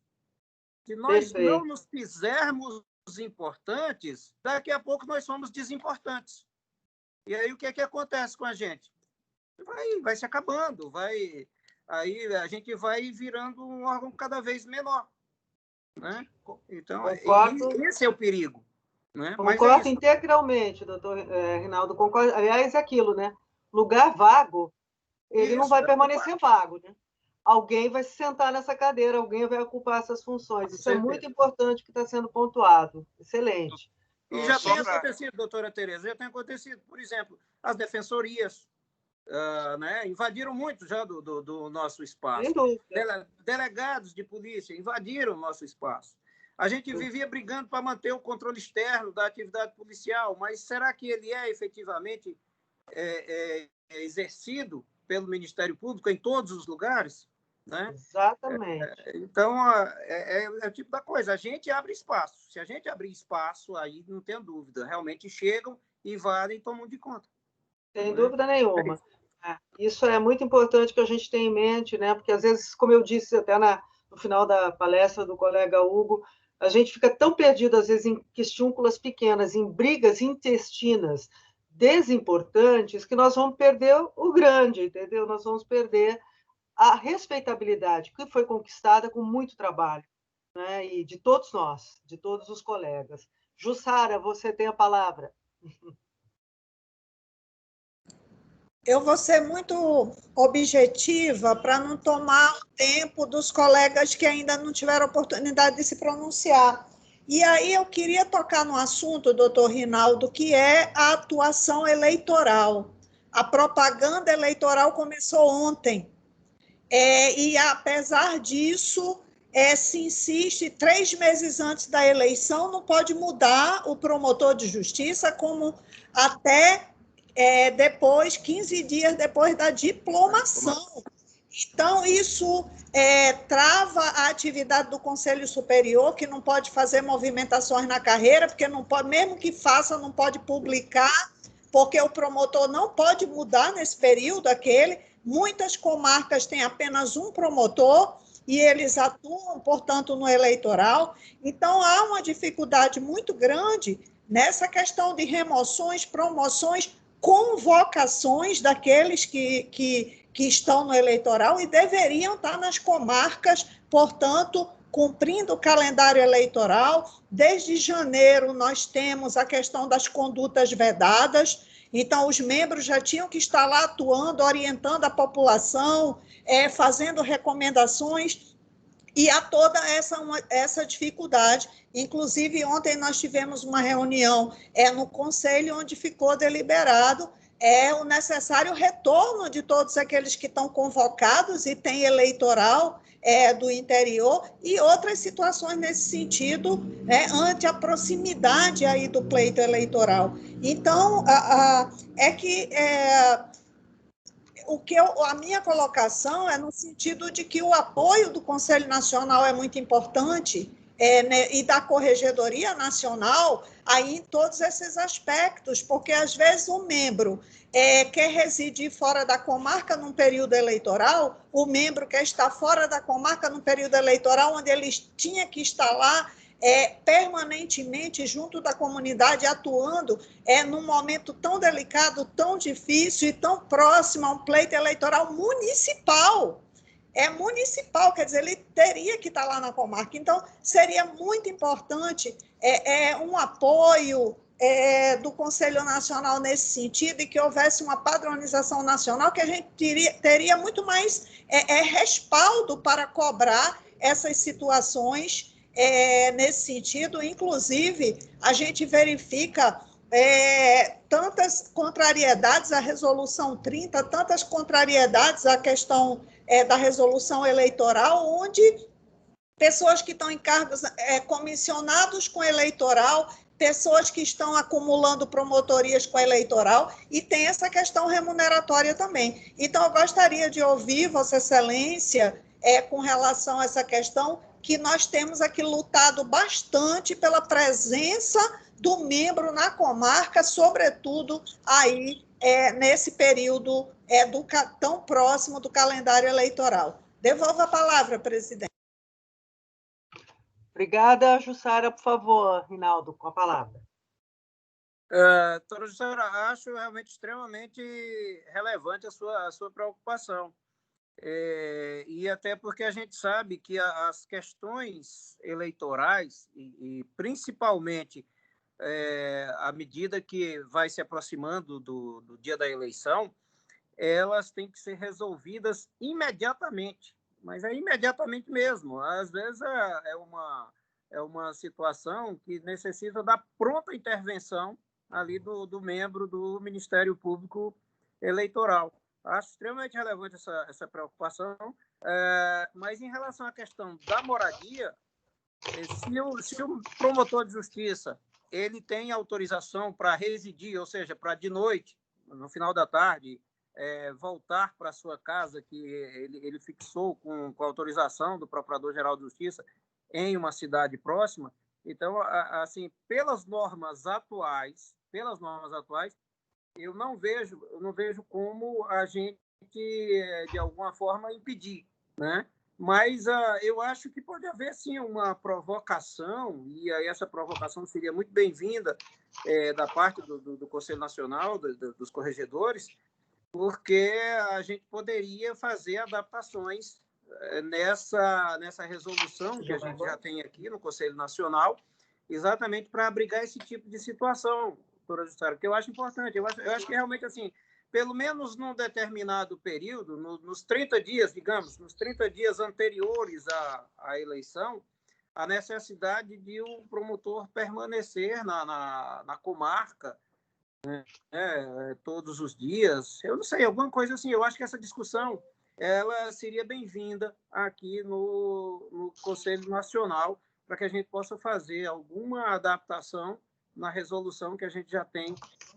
Se nós não nos fizermos importantes, daqui a pouco nós somos desimportantes. E aí o que acontece com a gente? Vai se acabando, aí a gente vai virando um órgão cada vez menor. Né? Então, esse é o perigo. Né? Concordo integralmente, doutor Rinaldo. Concordo. Aliás, é aquilo, né? Lugar vago, ele não vai permanecer vago, né? Alguém vai se sentar nessa cadeira, alguém vai ocupar essas funções. Isso é muito importante que está sendo pontuado. Excelente. E já tem acontecido, doutora Tereza, por exemplo, as defensorias né, invadiram muito já do nosso espaço. Delegados de polícia invadiram o nosso espaço. A gente vivia brigando para manter o controle externo da atividade policial, mas será que ele é efetivamente exercido pelo Ministério Público em todos os lugares? Né? Exatamente. Então, é o tipo da coisa. A gente abre espaço. Se a gente abrir espaço, aí não tem dúvida. Realmente chegam, invadem e tomam de conta. Sem dúvida nenhuma. Isso é muito importante que a gente tenha em mente, né? Porque, às vezes, como eu disse até no final da palestra do colega Hugo, a gente fica tão perdido, às vezes, em questúnculas pequenas, em brigas intestinas desimportantes, que nós vamos perder o grande, entendeu? Nós vamos perder a respeitabilidade que foi conquistada com muito trabalho, né? E de todos nós, de todos os colegas. Jussara, você tem a palavra. Eu vou ser muito objetiva para não tomar o tempo dos colegas que ainda não tiveram oportunidade de se pronunciar. E aí eu queria tocar no assunto, doutor Rinaldo, que é a atuação eleitoral. A propaganda eleitoral começou ontem. E, apesar disso, se insiste, 3 meses antes da eleição, não pode mudar o promotor de justiça, como até depois, 15 dias depois da diplomação. Então, isso trava a atividade do Conselho Superior, que não pode fazer movimentações na carreira, porque não pode, mesmo que faça, não pode publicar, porque o promotor não pode mudar nesse período aquele. Muitas comarcas têm apenas um promotor e eles atuam, portanto, no eleitoral. Então, há uma dificuldade muito grande nessa questão de remoções, promoções, convocações daqueles que estão no eleitoral e deveriam estar nas comarcas, portanto, cumprindo o calendário eleitoral. Desde janeiro, nós temos a questão das condutas vedadas. Então, os membros já tinham que estar lá atuando, orientando a população, fazendo recomendações, e há toda essa dificuldade. Inclusive, ontem nós tivemos uma reunião no Conselho, onde ficou deliberado o necessário retorno de todos aqueles que estão convocados e tem eleitoral do interior, e outras situações nesse sentido, ante a proximidade aí do pleito eleitoral. Então, a minha colocação é no sentido de que o apoio do Conselho Nacional é muito importante, e da Corregedoria Nacional, aí em todos esses aspectos, porque às vezes o membro quer residir fora da comarca num período eleitoral, o membro quer estar fora da comarca num período eleitoral onde ele tinha que estar lá permanentemente junto da comunidade, atuando num momento tão delicado, tão difícil e tão próximo a um pleito eleitoral municipal. Municipal, quer dizer, ele teria que estar lá na comarca. Então, seria muito importante um apoio do Conselho Nacional nesse sentido, e que houvesse uma padronização nacional, que a gente teria muito mais respaldo para cobrar essas situações nesse sentido. Inclusive, a gente verifica tantas contrariedades à Resolução 30, tantas contrariedades à questão da resolução eleitoral, onde pessoas que estão em cargos comissionados com eleitoral, pessoas que estão acumulando promotorias com a eleitoral, e tem essa questão remuneratória também. Então, eu gostaria de ouvir Vossa Excelência com relação a essa questão, que nós temos aqui lutado bastante pela presença do membro na comarca, sobretudo aí nesse período tão próximo do calendário eleitoral. Devolvo a palavra, presidente. Obrigada, Jussara. Por favor, Rinaldo, com a palavra. Doutora Jussara, acho realmente extremamente relevante a sua preocupação. E até porque a gente sabe que as questões eleitorais, e principalmente à medida que vai se aproximando do dia da eleição, elas têm que ser resolvidas imediatamente, mas é imediatamente mesmo. Às vezes é uma situação que necessita da pronta intervenção ali do membro do Ministério Público Eleitoral. Acho extremamente relevante essa preocupação, mas em relação à questão da moradia, se o promotor de justiça ele tem autorização para residir, ou seja, para de noite, no final da tarde, voltar para a sua casa que ele fixou com autorização do Procurador-Geral de Justiça em uma cidade próxima. Então, assim, pelas normas atuais, eu não vejo como a gente, de alguma forma, impedir, né? Mas eu acho que pode haver, sim, uma provocação, e aí essa provocação seria muito bem-vinda da parte do Conselho Nacional, dos corregedores, porque a gente poderia fazer adaptações nessa resolução que a gente já tem aqui no Conselho Nacional, exatamente para abrigar esse tipo de situação, doutora Jussara, que eu acho importante. Eu acho que realmente, assim, pelo menos num determinado período, nos 30 dias, digamos, nos 30 dias anteriores à eleição, a necessidade de o promotor permanecer na comarca, né, todos os dias. Eu não sei, alguma coisa assim. Eu acho que essa discussão ela seria bem-vinda aqui no Conselho Nacional, para que a gente possa fazer alguma adaptação na resolução que a gente já tem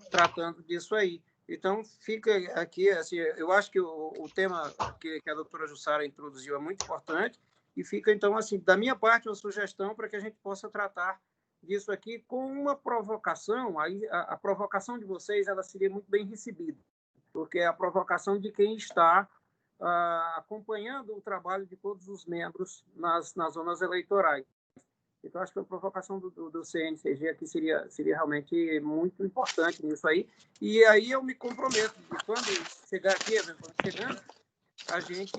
tratando disso aí. Então, fica aqui, assim, eu acho que o tema que a doutora Jussara introduziu é muito importante, e fica, então, assim, da minha parte, uma sugestão para que a gente possa tratar disso aqui com uma provocação. Aí a provocação de vocês ela seria muito bem recebida, porque é a provocação de quem está acompanhando o trabalho de todos os membros nas zonas eleitorais. Então, acho que a provocação do CNCG aqui seria realmente muito importante nisso aí. E aí eu me comprometo de, quando chegar aqui, chegando, a gente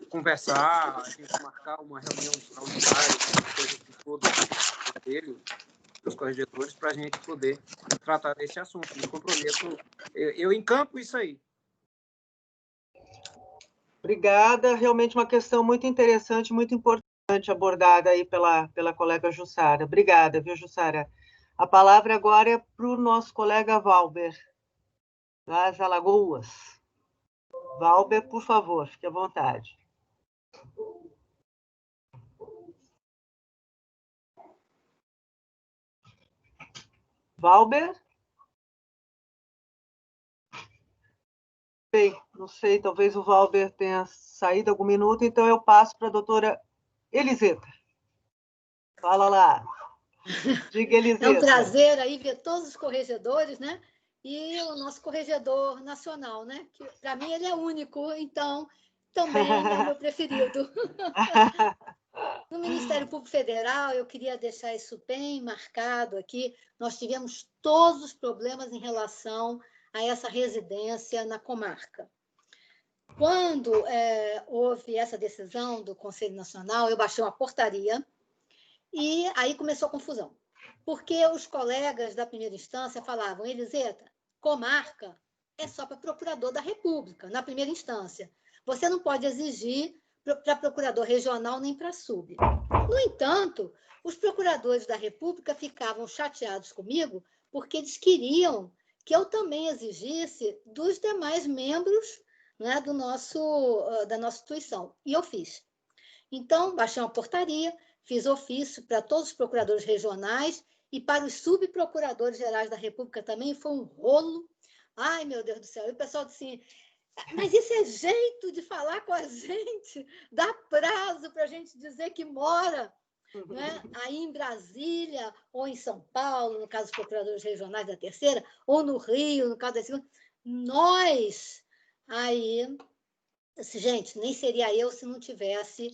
conversar, a gente marcar uma reunião extraordinária, coisa que todos os corregedores, para a gente poder tratar desse assunto. Me comprometo, eu encampo isso aí. Obrigada. Realmente uma questão muito interessante, muito importante abordada aí pela colega Jussara. Obrigada, viu, Jussara? A palavra agora é para o nosso colega Valber, das Alagoas. Valber, por favor, fique à vontade. Valber? Bem, não sei, talvez o Valber tenha saído algum minuto, então eu passo para a doutora Eliseta. Fala lá. Diga, Eliseta. É um prazer aí ver todos os corregedores, né? E o nosso corregedor nacional, né? Que para mim ele é único, então também é o meu preferido. No Ministério Público Federal, eu queria deixar isso bem marcado aqui. Nós tivemos todos os problemas em relação a essa residência na comarca. Quando houve essa decisão do Conselho Nacional, eu baixei uma portaria e aí começou a confusão. Porque os colegas da primeira instância falavam, Eliseta, comarca é só para procurador da República, na primeira instância. Você não pode exigir para procurador regional nem para sub. No entanto, os procuradores da República ficavam chateados comigo porque eles queriam que eu também exigisse dos demais membros, né, da nossa instituição. E eu fiz. Então, baixei uma portaria, fiz ofício para todos os procuradores regionais e para os subprocuradores gerais da República também. Foi um rolo. Ai, meu Deus do céu. E o pessoal disse assim, mas isso é jeito de falar com a gente? Dá prazo para a gente dizer que mora, né, aí em Brasília, ou em São Paulo, no caso dos procuradores regionais da terceira, ou no Rio, no caso da segunda. Nós, aí, gente, nem seria eu se não tivesse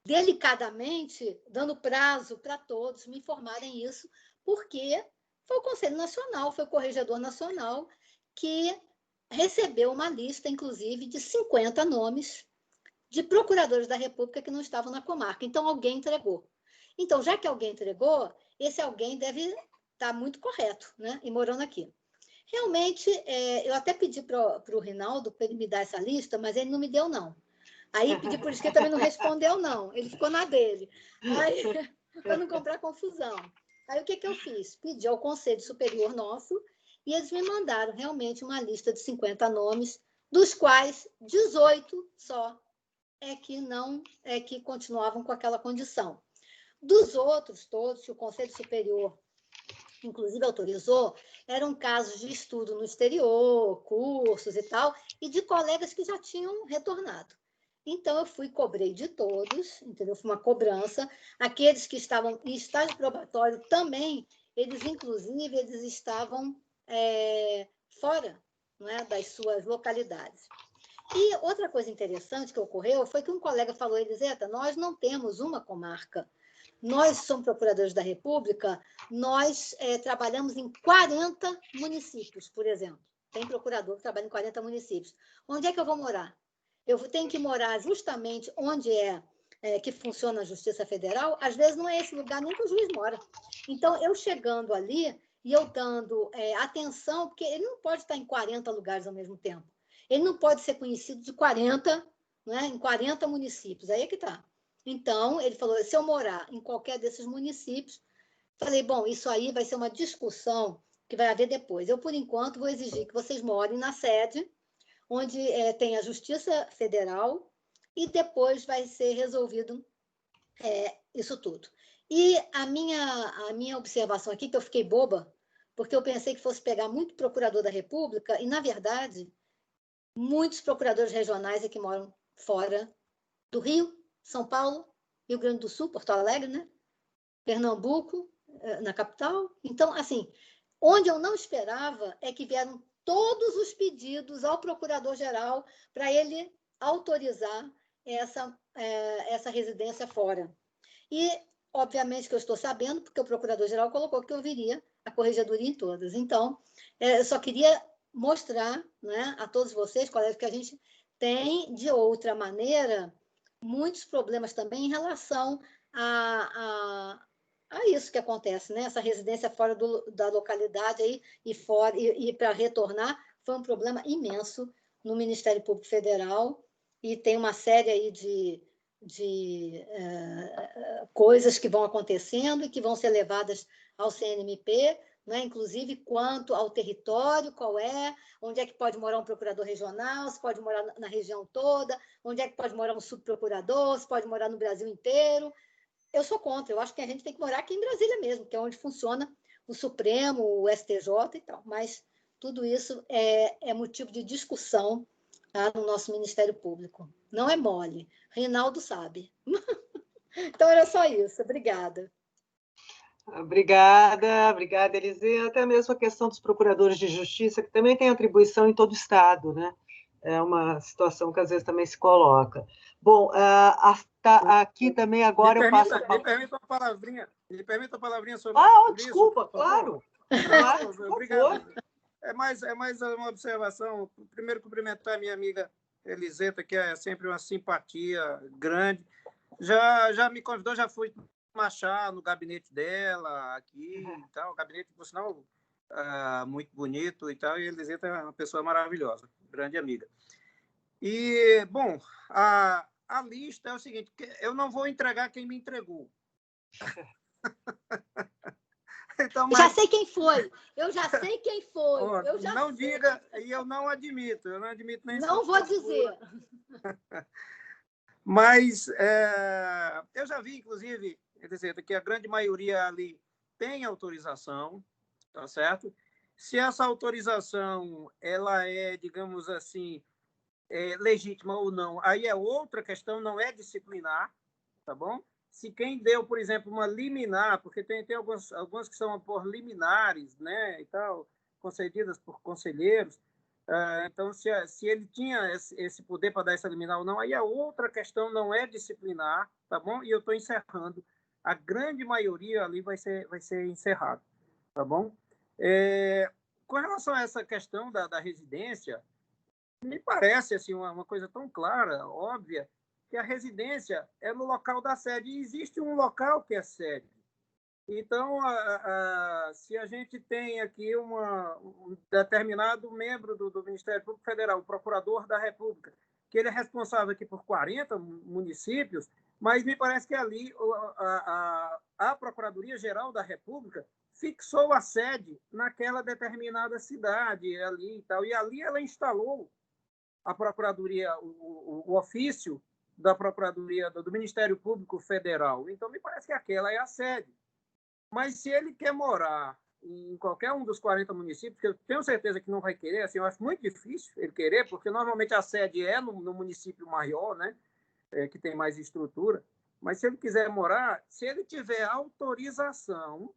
delicadamente dando prazo para todos me informarem isso, porque foi o Conselho Nacional, foi o Corregedor Nacional que recebeu uma lista, inclusive, de 50 nomes de procuradores da República que não estavam na comarca. Então, alguém entregou. Então, já que alguém entregou, esse alguém deve estar muito correto, né? E morando aqui. Realmente, eu até pedi para o Rinaldo para ele me dar essa lista, mas ele não me deu, não. Aí pedi por escrito, também não respondeu, não. Ele ficou na dele. Aí, para não comprar confusão. Aí, o que eu fiz? Pedi ao Conselho Superior nosso e eles me mandaram realmente uma lista de 50 nomes, dos quais 18 só que continuavam com aquela condição. Dos outros todos, que o Conselho Superior, inclusive, autorizou, eram casos de estudo no exterior, cursos e tal, e de colegas que já tinham retornado. Então, eu cobrei de todos, entendeu? Foi uma cobrança. Aqueles que estavam em estágio probatório também, inclusive, eles estavam fora, não é, das suas localidades. E outra coisa interessante que ocorreu foi que um colega falou, Eliseta, nós não temos uma comarca. Nós somos procuradores da República, nós trabalhamos em 40 municípios, por exemplo. Tem procurador que trabalha em 40 municípios. Onde é que eu vou morar? Eu tenho que morar justamente onde que funciona a Justiça Federal. Às vezes não é esse lugar nem que o juiz mora. Então, eu chegando ali e eu dando atenção, porque ele não pode estar em 40 lugares ao mesmo tempo. Ele não pode ser conhecido de 40, né, em 40 municípios. Aí é que está. Então, ele falou, se eu morar em qualquer desses municípios, falei, bom, isso aí vai ser uma discussão que vai haver depois. Eu, por enquanto, vou exigir que vocês morem na sede, onde tem a Justiça Federal, e depois vai ser resolvido isso tudo. E a minha observação aqui, que eu fiquei boba, porque eu pensei que fosse pegar muito procurador da República, e, na verdade, muitos procuradores regionais que moram fora do Rio, São Paulo, Rio Grande do Sul, Porto Alegre, né? Pernambuco, na capital. Então, assim, onde eu não esperava é que vieram todos os pedidos ao procurador-geral para ele autorizar essa residência fora. E, obviamente, que eu estou sabendo, porque o procurador-geral colocou que eu viria a corregedoria em todas. Então, eu só queria mostrar, né, a todos vocês, colegas, que a gente tem, de outra maneira, muitos problemas também em relação a isso que acontece, né? Essa residência fora da localidade aí, e para retornar foi um problema imenso no Ministério Público Federal, e tem uma série aí de coisas que vão acontecendo e que vão ser levadas ao CNMP, né? Inclusive quanto ao território, onde é que pode morar um procurador regional, se pode morar na região toda, onde é que pode morar um subprocurador, se pode morar no Brasil inteiro. Eu sou contra, eu acho que a gente tem que morar aqui em Brasília mesmo, que é onde funciona o Supremo, o STJ e tal, mas tudo isso é motivo de discussão, tá, no nosso Ministério Público. Não é mole, Rinaldo sabe. Então, era só isso, obrigada. Obrigada, Eliseu. Até mesmo a questão dos procuradores de justiça, que também tem atribuição em todo o Estado, né? É uma situação que às vezes também se coloca. Bom, aqui também agora eu passo... Me permita uma palavrinha sobre desculpa, isso, claro. Claro, obrigado. É mais uma observação. Primeiro, cumprimentar a minha amiga Eliseta, que é sempre uma simpatia grande. Já me convidou, já fui marchar no gabinete dela aqui e tal. O gabinete, por sinal, muito bonito e tal. E a Eliseta é uma pessoa maravilhosa, grande amiga. E, bom, a lista é o seguinte, eu não vou entregar quem me entregou. Então, Já sei quem foi. Eu já sei quem foi. Não diga, e eu não admito nem não vou dizer. Mas eu já vi, inclusive, quer dizer, que a grande maioria ali tem autorização, tá certo? Se essa autorização ela é, digamos assim, legítima ou não, aí é outra questão, não é disciplinar, tá bom? Se quem deu, por exemplo, uma liminar, porque tem algumas que são por liminares, né, e tal, concedidas por conselheiros, então, se ele tinha esse poder para dar essa liminar ou não, aí a outra questão não é disciplinar, tá bom? E eu estou encerrando. A grande maioria ali vai ser encerrado, tá bom? Com relação a essa questão da residência, me parece assim, uma coisa tão clara, óbvia, que a residência é no local da sede. E existe um local que é sede. Então, se a gente tem aqui um determinado membro do Ministério Público Federal, o Procurador da República, que ele é responsável aqui por 40 municípios, mas me parece que ali a Procuradoria-Geral da República fixou a sede naquela determinada cidade ali e tal, e ali ela instalou a Procuradoria, o ofício da Procuradoria do Ministério Público Federal. Então, me parece que aquela é a sede. Mas se ele quer morar em qualquer um dos 40 municípios, que eu tenho certeza que não vai querer, assim, eu acho muito difícil ele querer, porque normalmente a sede é no município maior, né, que tem mais estrutura, mas se ele quiser morar, se ele tiver autorização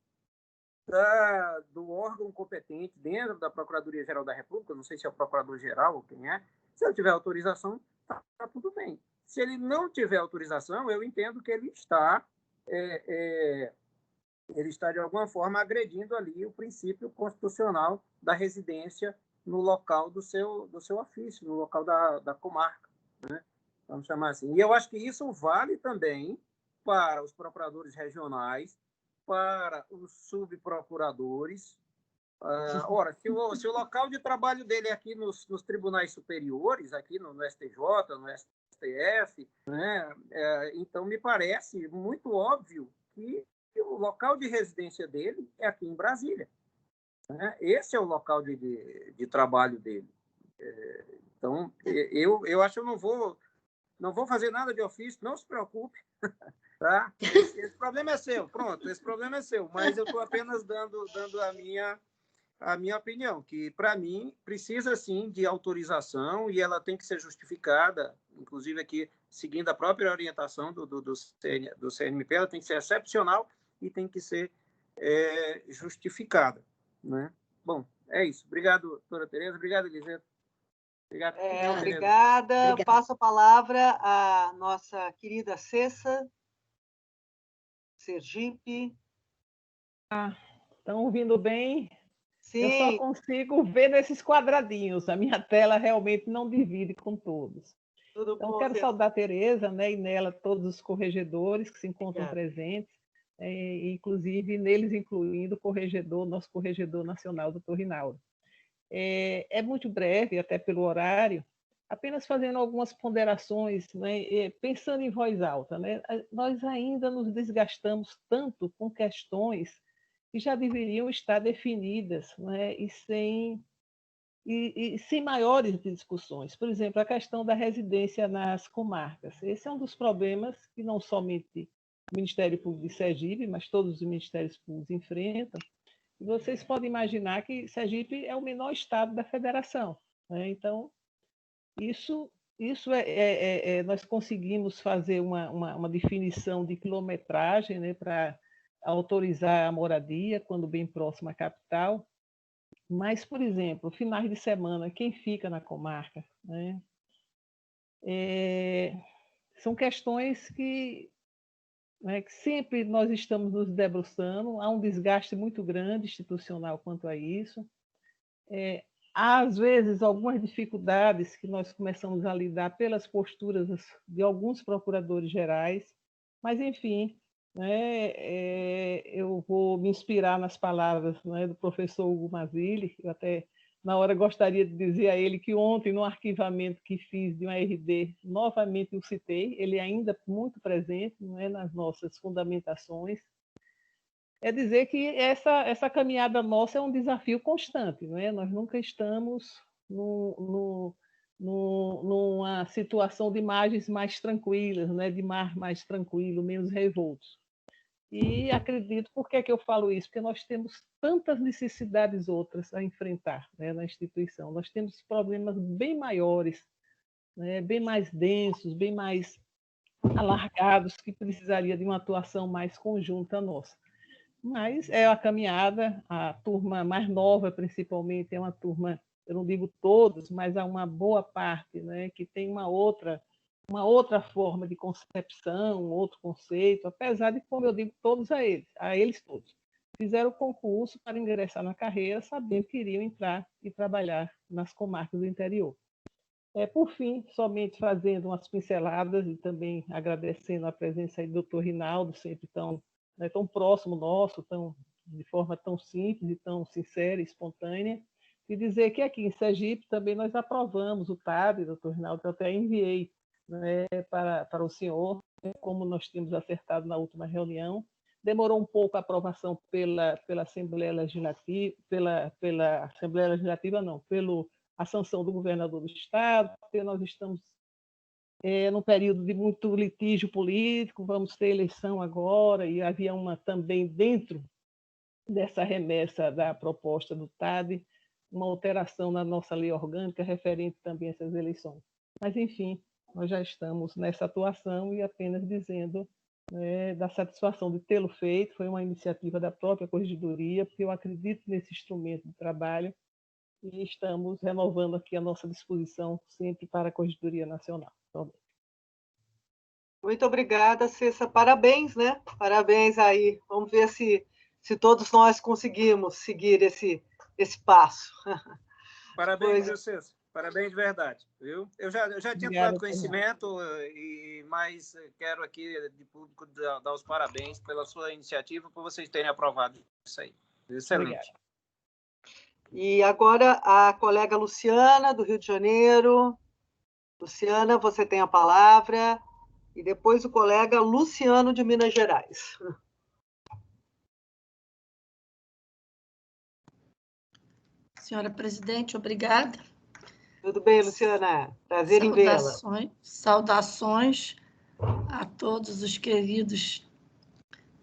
do órgão competente dentro da Procuradoria-Geral da República, não sei se é o Procurador-Geral ou quem é, se ele tiver autorização, tá tudo bem. Se ele não tiver autorização, eu entendo que ele está de alguma forma agredindo ali o princípio constitucional da residência no local do seu ofício, no local da comarca, né? Vamos chamar assim. E eu acho que isso vale também para os procuradores regionais, para os subprocuradores. Ora, se o local de trabalho dele é aqui nos tribunais superiores, aqui no STJ, no STF, né? Então me parece muito óbvio que o local de residência dele é aqui em Brasília, né? Esse é o local de trabalho dele. Então, eu acho que eu não vou fazer nada de ofício, não se preocupe, tá? Esse problema é seu, pronto, esse problema é seu, mas eu estou apenas dando a minha opinião, que, para mim, precisa, sim, de autorização e ela tem que ser justificada, inclusive aqui, seguindo a própria orientação do CNMP, ela tem que ser excepcional e tem que ser justificada, né? Bom, é isso. Obrigado, doutora Tereza. Obrigado, Elisete. Obrigado. Obrigada. Passo a palavra à nossa querida Cessa, Sergipe. Estão ouvindo bem? Sim. Eu só consigo ver nesses quadradinhos. A minha tela realmente não divide com todos. Tudo então, bom, quero saudar a Tereza, né, e nela todos os corregedores que se encontram presentes, inclusive neles incluindo o corregedor, nosso corregedor nacional, doutor Rinaldo. É muito breve, até pelo horário, apenas fazendo algumas ponderações, né, pensando em voz alta. Né, nós ainda nos desgastamos tanto com questões que já deveriam estar definidas, né, e sem maiores discussões. Por exemplo, a questão da residência nas comarcas. Esse é um dos problemas que não somente o Ministério Público de Sergipe, mas todos os ministérios públicos enfrentam. E vocês podem imaginar que Sergipe é o menor estado da federação, né? Então, isso nós conseguimos fazer uma definição de quilometragem, né, para autorizar a moradia quando bem próximo à capital. Mas, por exemplo, finais de semana, quem fica na comarca, né? São questões que sempre nós estamos nos debruçando, há um desgaste muito grande institucional quanto a isso. Há, às vezes, algumas dificuldades que nós começamos a lidar pelas posturas de alguns procuradores gerais, mas, enfim, eu vou me inspirar nas palavras, do professor Hugo Mazzilli. Eu até, na hora, gostaria de dizer a ele que ontem, no arquivamento que fiz de uma RD, novamente o citei, ele ainda muito presente, nas nossas fundamentações. é dizer que essa caminhada nossa é um desafio constante, não é? Nós nunca estamos numa situação de margens mais tranquilas, né? De mar mais tranquilo, menos revoltos. E acredito, por que eu falo isso? Porque nós temos tantas necessidades outras a enfrentar, né, na instituição. Nós temos problemas bem maiores, né, bem mais densos, bem mais alargados, que precisaria de uma atuação mais conjunta nossa. Mas é a caminhada, a turma mais nova, principalmente, é uma turma, eu não digo todos, mas há uma boa parte, né, que tem uma outra forma de concepção, um outro conceito, apesar de, como eu digo, todos a eles todos. Fizeram o concurso para ingressar na carreira, sabendo que iriam entrar e trabalhar nas comarcas do interior. Por fim, somente fazendo umas pinceladas e também agradecendo a presença aí do Dr. Rinaldo, sempre tão próximo nosso, de forma tão simples e tão sincera e espontânea, e dizer que aqui em Sergipe também nós aprovamos o TAD, Dr. Rinaldo, eu até enviei, né, para o senhor, né, como nós tínhamos acertado na última reunião. Demorou um pouco a aprovação pela Assembleia Legislativa, pela Assembleia Legislativa não, a sanção do governador do Estado, porque nós estamos num período de muito litígio político, vamos ter eleição agora, e havia também dentro dessa remessa da proposta do TAD, uma alteração na nossa lei orgânica referente também a essas eleições. Mas, enfim, nós já estamos nessa atuação e apenas dizendo, né, da satisfação de tê-lo feito. Foi uma iniciativa da própria Corregedoria, porque eu acredito nesse instrumento de trabalho e estamos renovando aqui a nossa disposição sempre para a Corregedoria Nacional. Muito obrigada, Cessa. Parabéns, né? Parabéns aí. Vamos ver se todos nós conseguimos seguir esse passo. Parabéns, viu, Cessa? Parabéns de verdade, viu? Eu já tinha tomado conhecimento, mas quero aqui, de público, dar os parabéns pela sua iniciativa, por vocês terem aprovado isso aí. Excelente. Obrigada. E agora a colega Luciana, do Rio de Janeiro. Luciana, você tem a palavra. E depois o colega Luciano, de Minas Gerais. Senhora presidente, obrigada. Tudo bem, Luciana? Prazer em vê-la. Saudações a todos os queridos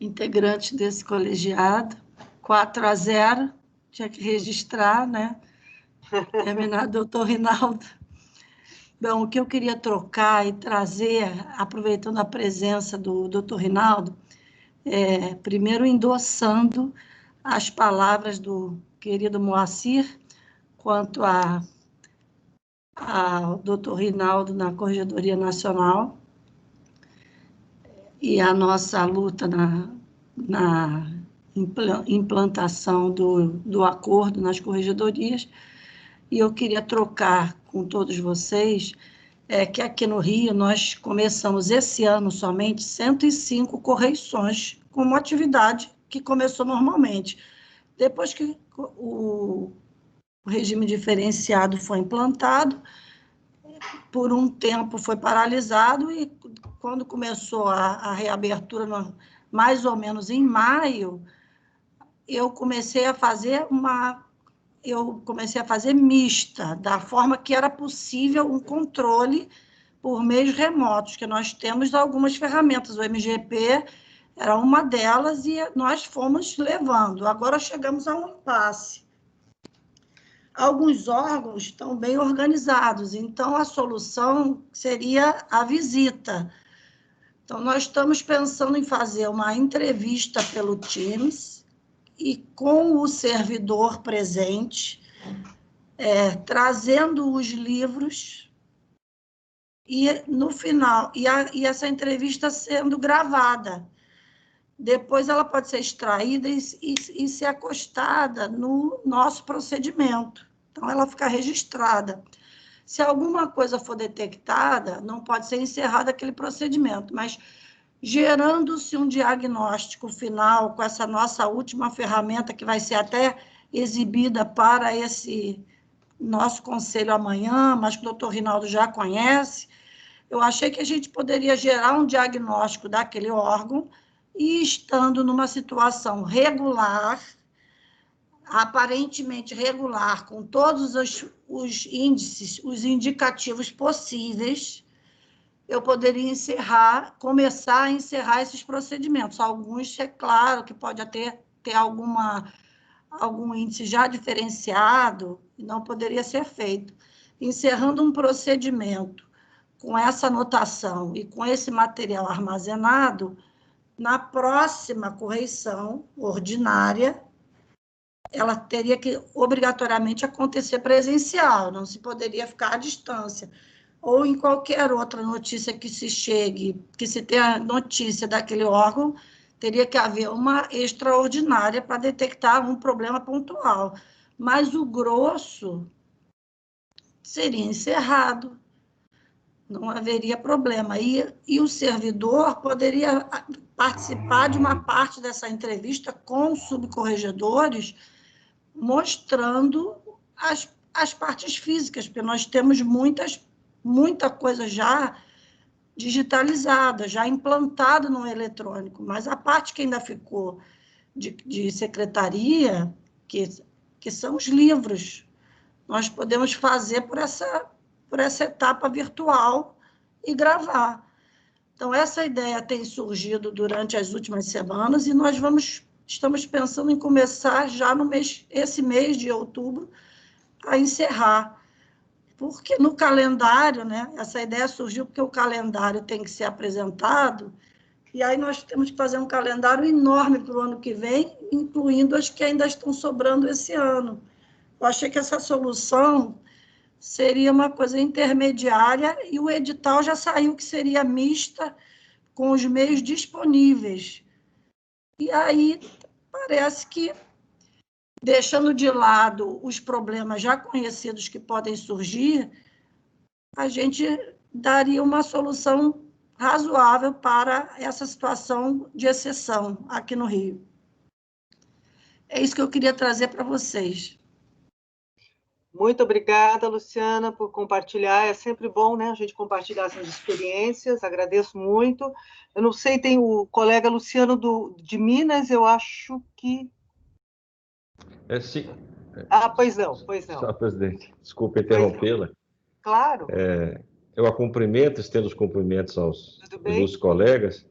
integrantes desse colegiado. 4-0, tinha que registrar, né? Terminar, doutor Rinaldo. Bom, o que eu queria trocar e trazer, aproveitando a presença do doutor Rinaldo, primeiro endossando as palavras do querido Moacir, quanto ao doutor Rinaldo na Corregedoria Nacional, e a nossa luta na implantação do acordo nas corregedorias. E eu queria trocar com todos vocês que aqui no Rio nós começamos esse ano somente 105 correições, com uma atividade que começou normalmente. Depois que o regime diferenciado foi implantado, por um tempo foi paralisado, e quando começou a reabertura, mais ou menos em maio, eu comecei a fazer mista, da forma que era possível um controle por meios remotos, que nós temos algumas ferramentas, o MGP era uma delas, e nós fomos levando. Agora chegamos a um impasse. Alguns órgãos estão bem organizados, então a solução seria a visita. Então, nós estamos pensando em fazer uma entrevista pelo Teams, e com o servidor presente, trazendo os livros, e no final, e essa entrevista sendo gravada. Depois ela pode ser extraída e ser acostada no nosso procedimento. Então, ela fica registrada. Se alguma coisa for detectada, não pode ser encerrado aquele procedimento, mas gerando-se um diagnóstico final com essa nossa última ferramenta, que vai ser até exibida para esse nosso conselho amanhã, mas que o doutor Rinaldo já conhece, eu achei que a gente poderia gerar um diagnóstico daquele órgão e estando numa situação regular, aparentemente regular, com todos os índices, os indicativos possíveis, eu poderia começar a encerrar esses procedimentos. Alguns, é claro, que pode até ter algum índice já diferenciado, e não poderia ser feito. Encerrando um procedimento com essa anotação e com esse material armazenado, na próxima correição ordinária, ela teria que obrigatoriamente acontecer presencial, não se poderia ficar à distância. Ou em qualquer outra notícia que se chegue, que se tenha notícia daquele órgão, teria que haver uma extraordinária para detectar um problema pontual. Mas o grosso seria encerrado, não haveria problema. E o servidor poderia participar de uma parte dessa entrevista com os subcorregedores, mostrando as partes físicas, porque nós temos muita coisa já digitalizada, já implantada no eletrônico, mas a parte que ainda ficou de secretaria, que são os livros, nós podemos fazer por essa etapa virtual e gravar. Então, essa ideia tem surgido durante as últimas semanas e nós estamos pensando em começar já esse mês de outubro a encerrar. Porque no calendário, né, essa ideia surgiu porque o calendário tem que ser apresentado, e aí nós temos que fazer um calendário enorme para o ano que vem, incluindo as que ainda estão sobrando esse ano. Eu achei que essa solução seria uma coisa intermediária, e o edital já saiu que seria mista, com os meios disponíveis. E aí parece que, deixando de lado os problemas já conhecidos que podem surgir, a gente daria uma solução razoável para essa situação de exceção aqui no Rio. É isso que eu queria trazer para vocês. Muito obrigada, Luciana, por compartilhar. É sempre bom, né, a gente compartilhar essas experiências. Agradeço muito. Eu não sei, tem o colega Luciano de Minas, eu acho que... Sim. Pois não. Só, presidente, desculpa interrompê-la. Claro. Eu a cumprimento, estendo os cumprimentos aos ilustres colegas.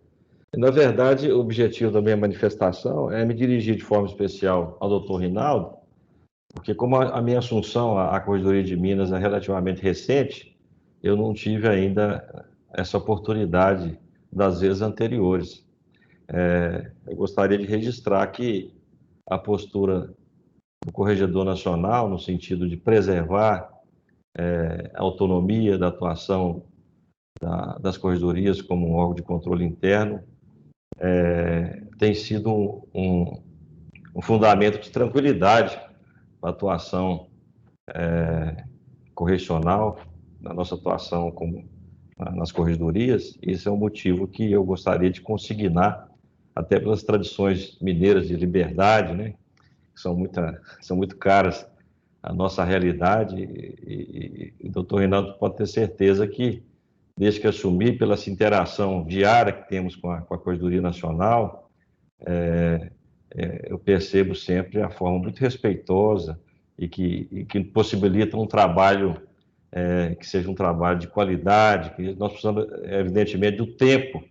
Na verdade, o objetivo da minha manifestação é me dirigir de forma especial ao doutor Rinaldo, porque como a minha assunção à Corregedoria de Minas é relativamente recente, eu não tive ainda essa oportunidade das vezes anteriores. Eu gostaria de registrar que a postura do Corregedor Nacional, no sentido de preservar a autonomia da atuação das corregedorias como um órgão de controle interno, tem sido um fundamento de tranquilidade para a atuação correcional, na nossa atuação nas corregedorias. Esse é um motivo que eu gostaria de consignar, até pelas tradições mineiras de liberdade, né, que são muito caras à nossa realidade, e o doutor Reinaldo pode ter certeza que, desde que assumi, pela essa interação diária que temos com a Corregedoria Nacional, eu percebo sempre a forma muito respeitosa e que possibilita um trabalho que seja um trabalho de qualidade, que nós precisamos, evidentemente, do tempo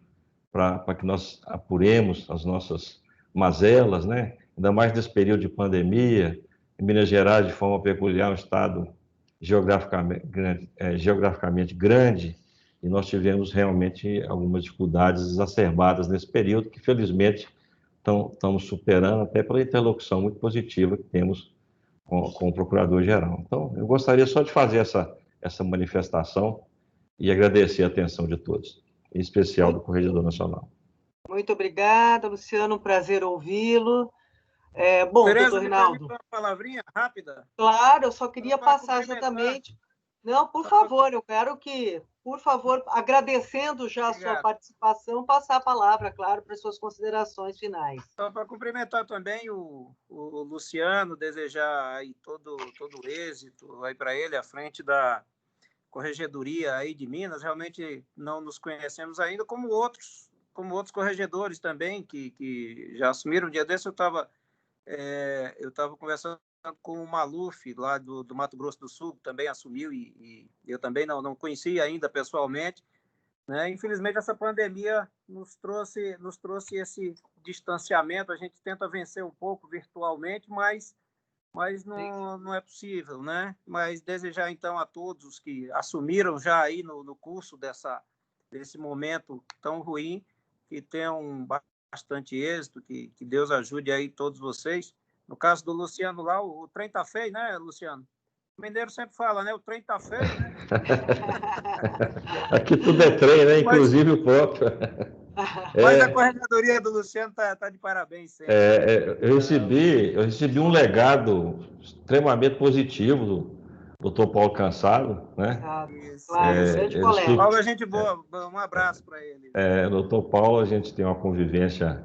para que nós apuremos as nossas mazelas, né? Ainda mais nesse período de pandemia. Em Minas Gerais, de forma peculiar, um estado geograficamente grande, e nós tivemos realmente algumas dificuldades exacerbadas nesse período, que felizmente estamos superando, até pela interlocução muito positiva que temos com o Procurador-Geral. Então, eu gostaria só de fazer essa manifestação e agradecer a atenção de todos, em especial do Corregedor Nacional. Muito obrigada, Luciano, um prazer ouvi-lo. Bom, Tereza, doutor Rinaldo. uma palavrinha rápida? Claro, eu só queria passar exatamente... Não, por favor, eu quero que, por favor, agradecendo já a sua participação, passar a palavra, claro, para as suas considerações finais. Só para cumprimentar também o Luciano, desejar aí todo êxito aí para ele à frente da Corregedoria aí de Minas. Realmente não nos conhecemos ainda, como outros outros corregedores também, que já assumiram. Um dia desse eu estava conversando com o Maluf, lá do Mato Grosso do Sul, que também assumiu, e eu também não conhecia ainda pessoalmente, né? Infelizmente, essa pandemia nos trouxe esse distanciamento. A gente tenta vencer um pouco virtualmente, mas não é possível, né? Mas desejar, então, a todos os que assumiram já aí no curso desse momento tão ruim, que tenham bastante êxito, que Deus ajude aí todos vocês. No caso do Luciano lá, o trem tá feio, né, Luciano? O mineiro sempre fala, né? O trem tá feio, né? Aqui tudo é trem, né? Inclusive o próprio. Mas a coordenadoria do Luciano tá de parabéns sempre. Eu recebi um legado extremamente positivo do Dr. Paulo Cansado, né? Claro, grande colega. Paulo é gente boa, um abraço para ele. O Dr. Paulo, a gente tem uma convivência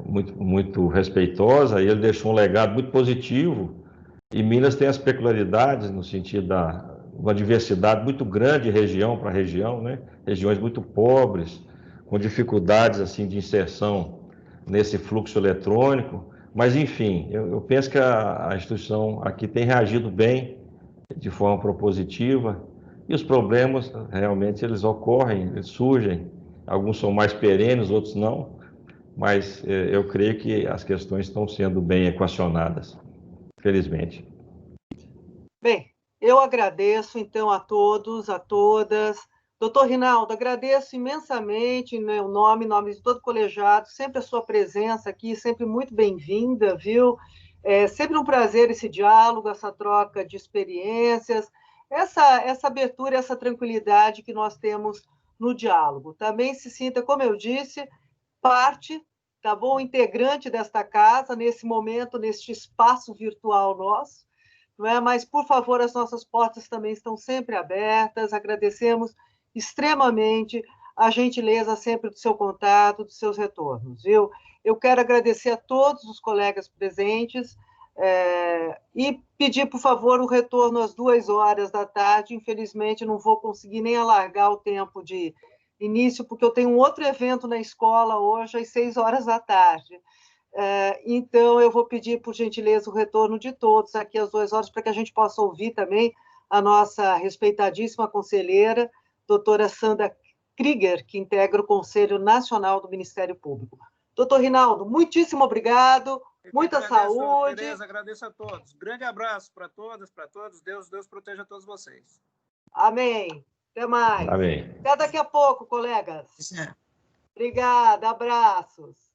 muito, muito respeitosa, e ele deixou um legado muito positivo. E Minas tem as peculiaridades no sentido uma diversidade muito grande de região para região, né? Regiões muito pobres, com dificuldades assim de inserção nesse fluxo eletrônico. Mas, enfim, eu penso que a instituição aqui tem reagido bem, de forma propositiva, e os problemas realmente eles ocorrem, eles surgem. Alguns são mais perenes, outros não, mas eu creio que as questões estão sendo bem equacionadas, felizmente. Bem, eu agradeço, então, a todos, a todas. Doutor Rinaldo, agradeço imensamente, né, em nome de todo o colegiado, sempre a sua presença aqui, sempre muito bem-vinda, viu? É sempre um prazer esse diálogo, essa troca de experiências, essa abertura, essa tranquilidade que nós temos no diálogo. Também se sinta, como eu disse, parte, tá bom? Integrante desta casa, nesse momento, neste espaço virtual nosso, não é? Mas, por favor, as nossas portas também estão sempre abertas. Agradecemos extremamente a gentileza sempre do seu contato, dos seus retornos, viu? Eu quero agradecer a todos os colegas presentes e pedir, por favor, o retorno às 14h. Infelizmente, não vou conseguir nem alargar o tempo de início, porque eu tenho um outro evento na escola hoje, às 18h. Então, eu vou pedir, por gentileza, o retorno de todos aqui às 14h, para que a gente possa ouvir também a nossa respeitadíssima conselheira, doutora Sandra Krieger, que integra o Conselho Nacional do Ministério Público. Doutor Rinaldo, muitíssimo obrigado, muita saúde. Tereza, agradeço a todos. Grande abraço para todas, para todos. Deus proteja todos vocês. Amém. Até mais. Amém. Até daqui a pouco, colegas. Obrigada, abraços.